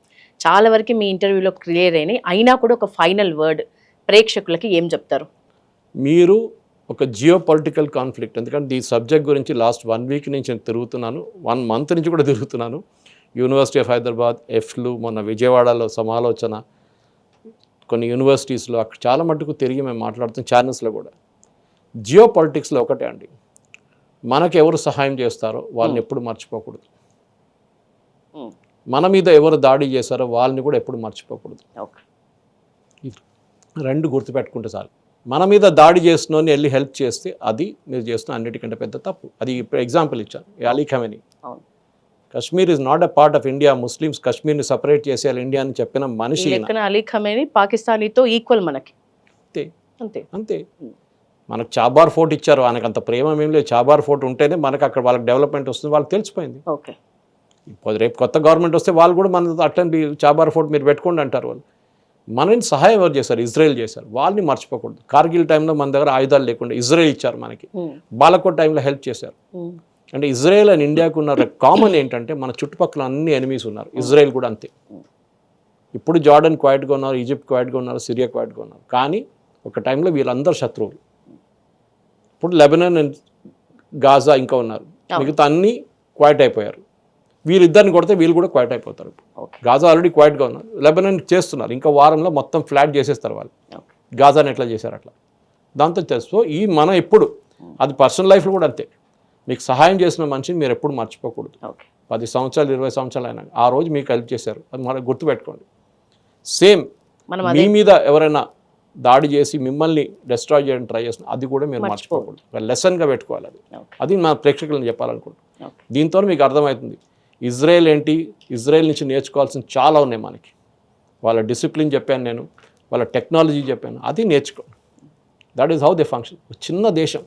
చాలా వరకు మీ ఇంటర్వ్యూలో క్లియర్ అయినాయి, అయినా కూడా ఒక ఫైనల్ వర్డ్ ప్రేక్షకులకి ఏం చెప్తారు? మీరు ఒక జియో పొలిటికల్ కాన్ఫ్లిక్ట్, ఎందుకంటే ఈ సబ్జెక్ట్ గురించి లాస్ట్ 1 వీక్ నుంచి నేను తిరుగుతున్నాను, 1 మంత్ నుంచి కూడా తిరుగుతున్నాను. యూనివర్సిటీ ఆఫ్ హైదరాబాద్, ఎఫ్లు, మొన్న విజయవాడలో సమాలోచన, కొన్ని యూనివర్సిటీస్లో అక్కడ చాలా మట్టుకు తిరిగి మేము మాట్లాడుతాం, ఛానల్స్లో కూడా. జియో పాలిటిక్స్లో ఒకటే అండి, మనకు ఎవరు సహాయం చేస్తారో వాళ్ళని ఎప్పుడు మర్చిపోకూడదు, మన మీద ఎవరు దాడి చేశారో వాళ్ళని కూడా ఎప్పుడు మర్చిపోకూడదు. రెండు గుర్తుపెట్టుకుంటే చాలు. మన మీద దాడి చేస్తున్నోని వెళ్ళి హెల్ప్ చేస్తే అది మీరు చేస్తున్న అన్నిటికంటే పెద్ద తప్పు. అది ఇప్పుడు ఎగ్జాంపుల్ ఇచ్చాను, Ali Khamenei. Kashmir is not a part of India, Muslims కశ్మీర్ని సపరేట్ చేసేయాలి ఇండియా అని చెప్పిన మనిషి అలీ ఖమేనీ పాకిస్తానీతో ఈక్వల్ మనకి. అంతే అంతే అంతే. మనకు చాబార్ ఫోర్ట్ ఇచ్చారు, ఆయనకు అంత ప్రేమ ఏం లేదు. చాబార్ ఫోర్ట్ ఉంటేనే మనకు అక్కడ వాళ్ళకి డెవలప్మెంట్ వస్తుంది, వాళ్ళకి తెలిసిపోయింది. ఓకే, రేపు కొత్త గవర్నమెంట్ వస్తే వాళ్ళు కూడా మన అట్లాంటి చాబార్ ఫోర్ట్ మీరు పెట్టుకోండి అంటారు వాళ్ళు. మనని సహాయం ఎవరు చేశారు? ఇజ్రాయెల్ చేశారు. వాళ్ళని మర్చిపోకూడదు. కార్గిల్ టైంలో మన దగ్గర ఆయుధాలు లేకుండా ఇజ్రాయెల్ ఇచ్చారు మనకి. బాలకోట్ టైంలో హెల్ప్ చేశారు. అంటే ఇజ్రాయెల్ అండ్ ఇండియాకు ఉన్న కామన్ ఏంటంటే మన చుట్టుపక్కల అన్ని ఎనిమీస్ ఉన్నారు. ఇజ్రాయెల్ కూడా అంతే. ఇప్పుడు జార్డన్ క్వైట్గా ఉన్నారు, ఈజిప్ట్ క్వైట్గా ఉన్నారు, సిరియా క్వైట్గా ఉన్నారు. కానీ ఒక టైంలో వీళ్ళందరూ శత్రువులు. ఇప్పుడు లెబనాన్ అండ్ గాజా ఇంకా ఉన్నారు. మిగతా అన్నీ క్వైట్ అయిపోయారు. వీళ్ళిద్దరిని కొడితే వీళ్ళు కూడా క్వైట్ అయిపోతారు. గాజా ఆల్రెడీ క్వైట్గా ఉన్నారు. లెబనాన్ చేస్తున్నారు. ఇంకా వారంలో మొత్తం ఫ్లాట్ చేసేస్తారు వాళ్ళు. గాజాని ఎట్లా చేశారు అట్లా. దాంతో తెలుసు మనం ఎప్పుడు అది పర్సనల్ లైఫ్లో కూడా అంతే. మీకు సహాయం చేసిన మనిషిని మీరు ఎప్పుడు మర్చిపోకూడదు. 10 సంవత్సరాలు 20 సంవత్సరాలు అయినా ఆ రోజు మీకు హెల్ప్ చేశారు, అది మనం గుర్తుపెట్టుకోండి. సేమ్ మీ మీద ఎవరైనా దాడి చేసి మిమ్మల్ని డిస్ట్రాయ్ చేయడం ట్రై చేసిన అది కూడా మీరు మర్చిపోకూడదు. లెసన్గా పెట్టుకోవాలి. అది మన ప్రేక్షకులను చెప్పాలనుకుంటున్నాను. దీంతో మీకు అర్థమవుతుంది ఇజ్రాయెల్ ఏంటి, ఇజ్రాయెల్ నుంచి నేర్చుకోవాల్సిన చాలా ఉన్నాయి మనకి. వాళ్ళ డిసిప్లిన్ చెప్పాను నేను, వాళ్ళ టెక్నాలజీ చెప్పాను, అది నేర్చుకోండి. That is how they function. చిన్న దేశం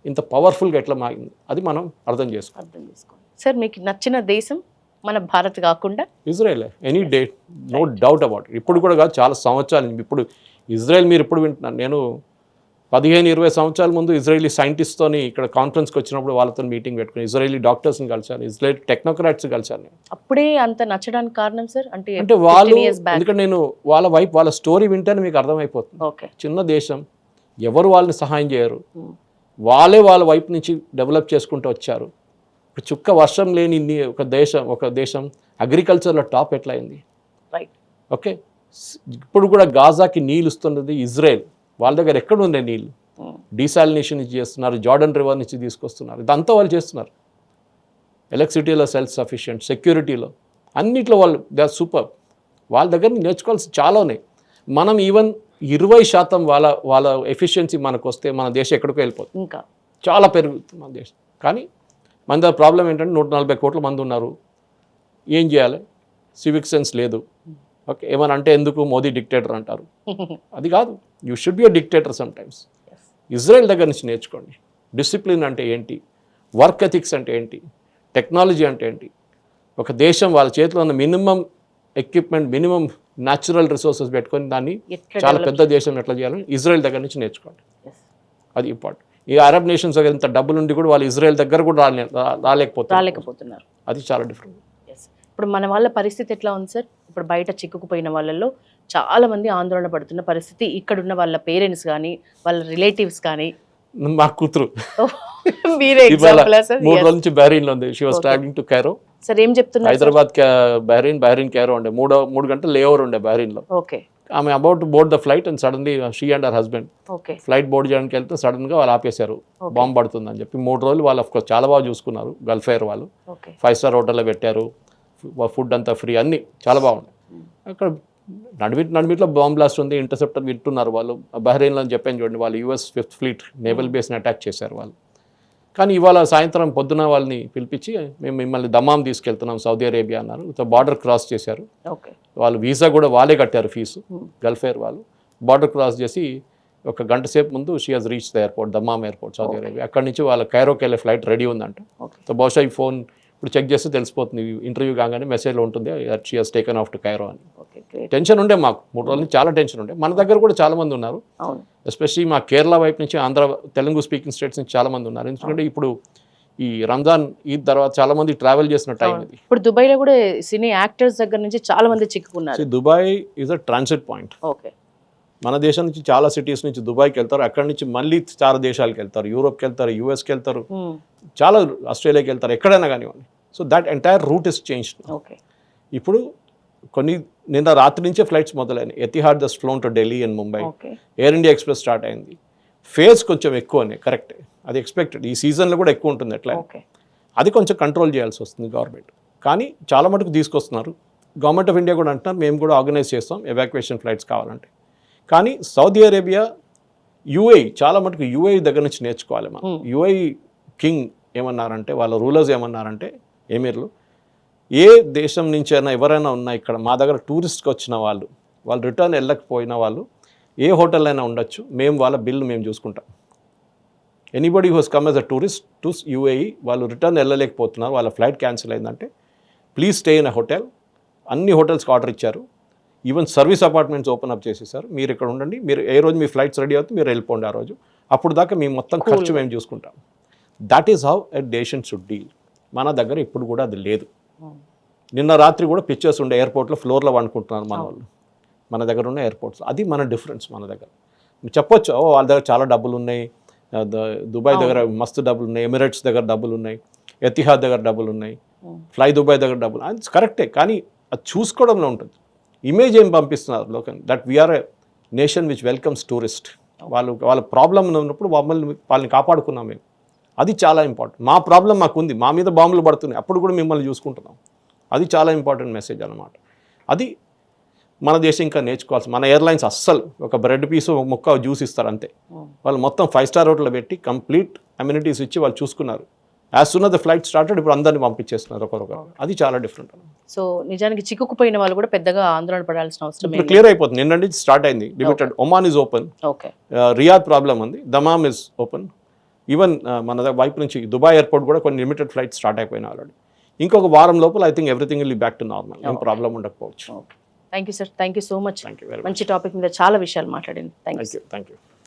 ఇంత పవర్ఫుల్గా ఎట్లా మారింది అది మనం అర్థం చేసుకోవాలి. సార్ మీకు నచ్చిన దేశం మన భారత్ కాకుండా Israel any day, no doubt about it. ఇప్పుడు కూడా కాదు, చాలా సంవత్సరాలు. ఇప్పుడు ఇజ్రాయెల్ మీరు ఇప్పుడు వింటున్నాను. నేను 15-20 సంవత్సరాల ముందు ఇజ్రాయలీ సైంటిస్ట్తోని ఇక్కడ కాన్ఫరెన్స్కి వచ్చినప్పుడు వాళ్ళతో మీటింగ్ పెట్టుకుని ఇజ్రాయలీ డాక్టర్స్ని కలిసాను, ఇజ్రాయలీ టెక్నోక్రాట్స్ కలిసాను. అప్పుడే అంత నచ్చడానికి కారణం సార్ అంటే వాళ్ళు, ఎందుకంటే నేను వాళ్ళ వైపు వాళ్ళ స్టోరీ వింటేనే మీకు అర్థమైపోతుంది. చిన్న దేశం, ఎవరు వాళ్ళని సహాయం చేయరు, వాళ్ళే వాళ్ళ వైపు నుంచి డెవలప్ చేసుకుంటూ వచ్చారు. ఇప్పుడు చుక్క వర్షం లేని ఒక దేశం అగ్రికల్చర్లో టాప్ ఎట్లా అయింది. ఓకే, ఇప్పుడు కూడా గాజాకి నీళ్ళు ఇస్తున్నది ఇజ్రాయెల్. వాళ్ళ దగ్గర ఎక్కడ ఉంది నీళ్ళు? డీసాలినేషన్ నుంచి చేస్తున్నారు, జార్డన్ రివర్ నుంచి తీసుకొస్తున్నారు. ఇదంతా వాళ్ళు చేస్తున్నారు. ఎలక్ట్రిసిటీలో సెల్ఫ్ సఫిషియెంట్, సెక్యూరిటీలో అన్నిట్లో వాళ్ళు దే ఆర్ సూపర్. వాళ్ళ దగ్గర దగ్గర చాలా ఉన్నాయి. మనం ఈవెన్ 20% వాళ్ళ ఎఫిషియన్సీ మనకు వస్తే మన దేశం ఎక్కడికో వెళ్ళిపోతుంది, ఇంకా చాలా పెరుగుతుంది మన దేశం. కానీ మన దగ్గర ప్రాబ్లం ఏంటంటే 140 కోట్ల మంది ఉన్నారు. ఏం చేయాలి? సివిక్ సెన్స్ లేదు. ఓకే, ఏమని అంటే ఎందుకు మోదీ డిక్టేటర్ అంటారు. అది కాదు, you should be a dictator some times. Israel దగ్గర నుంచి నేర్చుకోండి. డిసిప్లిన్ అంటే ఏంటి, వర్క్ ఎథిక్స్ అంటే ఏంటి, టెక్నాలజీ అంటే ఏంటి. ఒక దేశం వాళ్ళ చేతిలో ఉన్న minimum equipment, minimum natural resources పెట్టుకొని దాన్ని చాలా పెద్ద దేశం ఎట్లా చేయాలని ఇజ్రాయెల్ దగ్గర నుంచి నేర్చుకోండి. అది ఇంపార్టెంట్. ఈ అరబ్ నేషన్స్ ఎంత డబ్బులు ఉండి కూడా వాళ్ళు ఇజ్రాయెల్ దగ్గర కూడా రాలేకపోతున్నారు. అది చాలా డిఫరెంట్. ఇప్పుడు మన వాళ్ళ పరిస్థితి ఎట్లా ఉంది సార్? ఇప్పుడు బయట చిక్కుకుపోయిన వాళ్ళల్లో చాలా మంది ఆందోళన పడుతున్న పరిస్థితి. ఇక్కడున్న వాళ్ళ పేరెంట్స్ కానీ వాళ్ళ రిలేటివ్స్ కానీ. మా కూతురు మీరే ఎగ్జాంపుల్ సార్. 3 రోజుల నుంచి బహ్రెయిన్లో ఉంది. She was travelling to Cairo. Sir ఏం చెప్తున్నారు? హైదరాబాద్ బహ్రెయిన్ కైరో ఉండే 3 గంటల లేఓవర్ ఉండే బహ్రెయిన్లో. ఓకే, ఆమె about board the flight and suddenly she and her husband flight board చేయడానికి వెళ్తే సడన్గా వాళ్ళు ఆపేశారు, బాంబు పడుతుందని చెప్పి. 3 రోజులు వాళ్ళు అఫ్కోర్స్ చాలా బాగా చూసుకున్నారు. గల్ఫ్ ఎయిర్ వాళ్ళు 5 స్టార్ హోటల్లో పెట్టారు, ఫుడ్ అంతా ఫ్రీ, అన్నీ చాలా బాగుంది. అక్కడ నడిమిట్లో బాంబ్ బ్లాస్ట్ ఉంది, ఇంటర్సెప్టర్ వింటున్నారు వాళ్ళు. బహ్రెయిన్లో అని చెప్పాను చూడండి, వాళ్ళు US 5th ఫ్లీట్ నేవల్ బేస్ని అటాక్ చేశారు వాళ్ళు. కానీ ఇవాళ సాయంత్రం పొద్దున వాళ్ళని పిలిపించి మేము మిమ్మల్ని దమాం తీసుకెళ్తున్నాం సౌదీ అరేబియా అన్నారు. బార్డర్ క్రాస్ చేశారు వాళ్ళు. వీసా కూడా వాళ్ళే కట్టారు ఫీజు, గల్ఫ్ ఎయిర్ వాళ్ళు. బార్డర్ క్రాస్ చేసి 1 గంట సేపు ముందు she has reach the airport, దమాం airport, Saudi Arabia. అక్కడి నుంచి వాళ్ళ కైరోకి వెళ్ళే ఫ్లైట్ రెడీ ఉందంట. సో బహుశా ఈ ఫోన్ ఇప్పుడు చెక్ చేస్తే తెలిసిపోతుంది, ఇంటర్వ్యూ కాగానే మెసేజ్లో ఉంటుంది she has taken off to Cairo అని. టెన్షన్ ఉండే మాకు 3 రోజుల నుంచి, చాలా టెన్షన్ ఉండే. మన దగ్గర కూడా చాలా మంది ఉన్నారు, ఎస్పెషల్లీ మా కేరళ వైపు నుంచి, ఆంధ్ర, తెలుగు స్పీకింగ్ స్టేట్స్ నుంచి చాలా మంది ఉన్నారు. ఎందుకంటే ఇప్పుడు ఈ రంజాన్ ఈద్ తర్వాత చాలా మంది ట్రావెల్ చేసిన టైం ఇది. ఇప్పుడు దుబాయ్లో కూడా సినీ యాక్టర్స్ దగ్గర నుంచి చాలా మంది చిక్కుకున్నారు. Dubai is a transit point. Okay, మన దేశం నుంచి చాలా సిటీస్ నుంచి దుబాయ్కి వెళ్తారు, అక్కడి నుంచి మళ్ళీ చాలా దేశాలకు వెళ్తారు, యూరోప్కి వెళ్తారు, యూఎస్కి వెళ్తారు, చాలా ఆస్ట్రేలియాకి వెళ్తారు, ఎక్కడైనా కానివ్వండి. So that entire route is changed. ఇప్పుడు నిన్న రాత్రి నుంచే ఫ్లైట్స్ మొదలైనాయి. Etihad just flown to Delhi and Mumbai. Air India Express start అయింది. ఫేజ్ కొంచెం ఎక్కువనే, కరెక్టే, అది ఎక్స్పెక్టెడ్. ఈ సీజన్లో కూడా ఎక్కువ ఉంటుంది ఎట్లా, అది కొంచెం కంట్రోల్ చేయాల్సి వస్తుంది గవర్నమెంట్. కానీ చాలా మటుకు తీసుకొస్తున్నారు. గవర్నమెంట్ ఆఫ్ ఇండియా కూడా అంటున్నారు మేము కూడా ఆర్గనైజ్ చేస్తాం ఎవాక్యుయేషన్ ఫ్లైట్స్ కావాలంటే. కానీ సౌదీ అరేబియా, యుఏఈ, చాలా మటుకు యుఏఈ దగ్గర నుంచి నేర్చుకోవాలి మనం. యుఏఈ కింగ్ ఏమన్నారంటే, వాళ్ళ రూలర్స్ ఏమన్నారంటే, ఎమీర్లు, ఏ దేశం నుంచి అయినా ఎవరైనా ఉన్నా ఇక్కడ మా దగ్గర టూరిస్ట్కి వచ్చిన వాళ్ళు రిటర్న్ వెళ్ళకపోయిన వాళ్ళు ఏ హోటల్ అయినా ఉండొచ్చు, మేము వాళ్ళ బిల్లు మేము చూసుకుంటాం. Anybody who's come as a tourist to UAE, వాళ్ళు రిటర్న్ వెళ్ళలేకపోతున్నారు, వాళ్ళ ఫ్లైట్ క్యాన్సిల్ అయిందంటే please stay in a hotel. అన్ని హోటల్స్కి ఆర్డర్ ఇచ్చారు. Even service apartments open up చేసేసారు. మీరు ఇక్కడ ఉండండి, మీరు ఏ రోజు మీ ఫ్లైట్స్ రెడీ అవుతుంది మీరు వెళ్ళిపోండి ఆ రోజు, అప్పుడు దాకా మేము మొత్తం ఖర్చు మేము చూసుకుంటాం. That is how a nation should deal. మన దగ్గర ఇప్పుడు కూడా అది లేదు. నిన్న రాత్రి కూడా పిక్చర్స్ ఉండే ఎయిర్పోర్ట్లో ఫ్లోర్లో వండుకుంటున్నారు మన వాళ్ళు, మన దగ్గర ఉన్న ఎయిర్పోర్ట్స్. అది మన డిఫరెన్స్. మన దగ్గర చెప్పొచ్చు వాళ్ళ దగ్గర చాలా డబ్బులు ఉన్నాయి, దుబాయ్ దగ్గర మస్తు డబ్బులు ఉన్నాయి, ఎమిరేట్స్ దగ్గర డబ్బులు ఉన్నాయి, ఎతిహాద్ దగ్గర డబ్బులు ఉన్నాయి, ఫ్లై దుబాయ్ దగ్గర డబ్బులు, అది కరెక్టే. కానీ అది చూసుకోవడంలో ఉంటుంది. ఇమేజ్ ఏం పంపిస్తున్నారు లోకం, that we are a nation which welcomes tourist. వాళ్ళ ప్రాబ్లం ఉన్నప్పుడు వాళ్ళని కాపాడుకున్నాం మేము. అది చాలా ఇంపార్టెంట్. మా ప్రాబ్లం మాకు ఉంది, మా మీద బాంబులు పడుతున్నాయి, అప్పుడు కూడా మిమ్మల్ని చూసుకుంటున్నాం. అది చాలా ఇంపార్టెంట్ మెసేజ్ అన్నమాట. అది మన దేశం ఇంకా నేర్చుకోవాల్సి. మన ఎయిర్లైన్స్ అస్సలు ఒక బ్రెడ్ పీసు ముక్క జ్యూస్ ఇస్తారు అంతే. వాళ్ళు మొత్తం 5 స్టార్ హోటల్లో పెట్టి కంప్లీట్ అమ్యూనిటీస్ ఇచ్చి వాళ్ళు చూసుకున్నారు. As soon the flight started ఇప్పుడు అందరినీ పంపించేస్తున్నారు ఒకరొకరు. అది చాలా డిఫరెంట్. సో నిజానికి చిక్కుకుపోయిన వాళ్ళు కూడా పెద్దగా ఆందోళన పడాల్సిన అవసరం ఇప్పుడు క్లియర్ అయిపోతుంది. నిన్న నుంచి స్టార్ట్ అయింది limited. Oman is open, okay, Riyadh problem ఉంది, దమామ్ ఇస్ ఓపెన్. ఈవెన్ మన వైపు నుంచి దుబాయ్ ఎయిర్పోర్ట్ కూడా కొన్ని లిమిటెడ్ ఫ్లైట్స్ స్టార్ట్ అయిపోయినాయి ఆల్రెడీ. ఇంకొక వారం లోపల I think everything will be back to normal. ఏం ప్రాబ్లం ఉండకపోవచ్చు. Thank you sir, thank you so much. Thank you very much. మంచి టాపిక్ మీద చాలా విషయాలు మాట్లాడింది. Thank you. Thank you.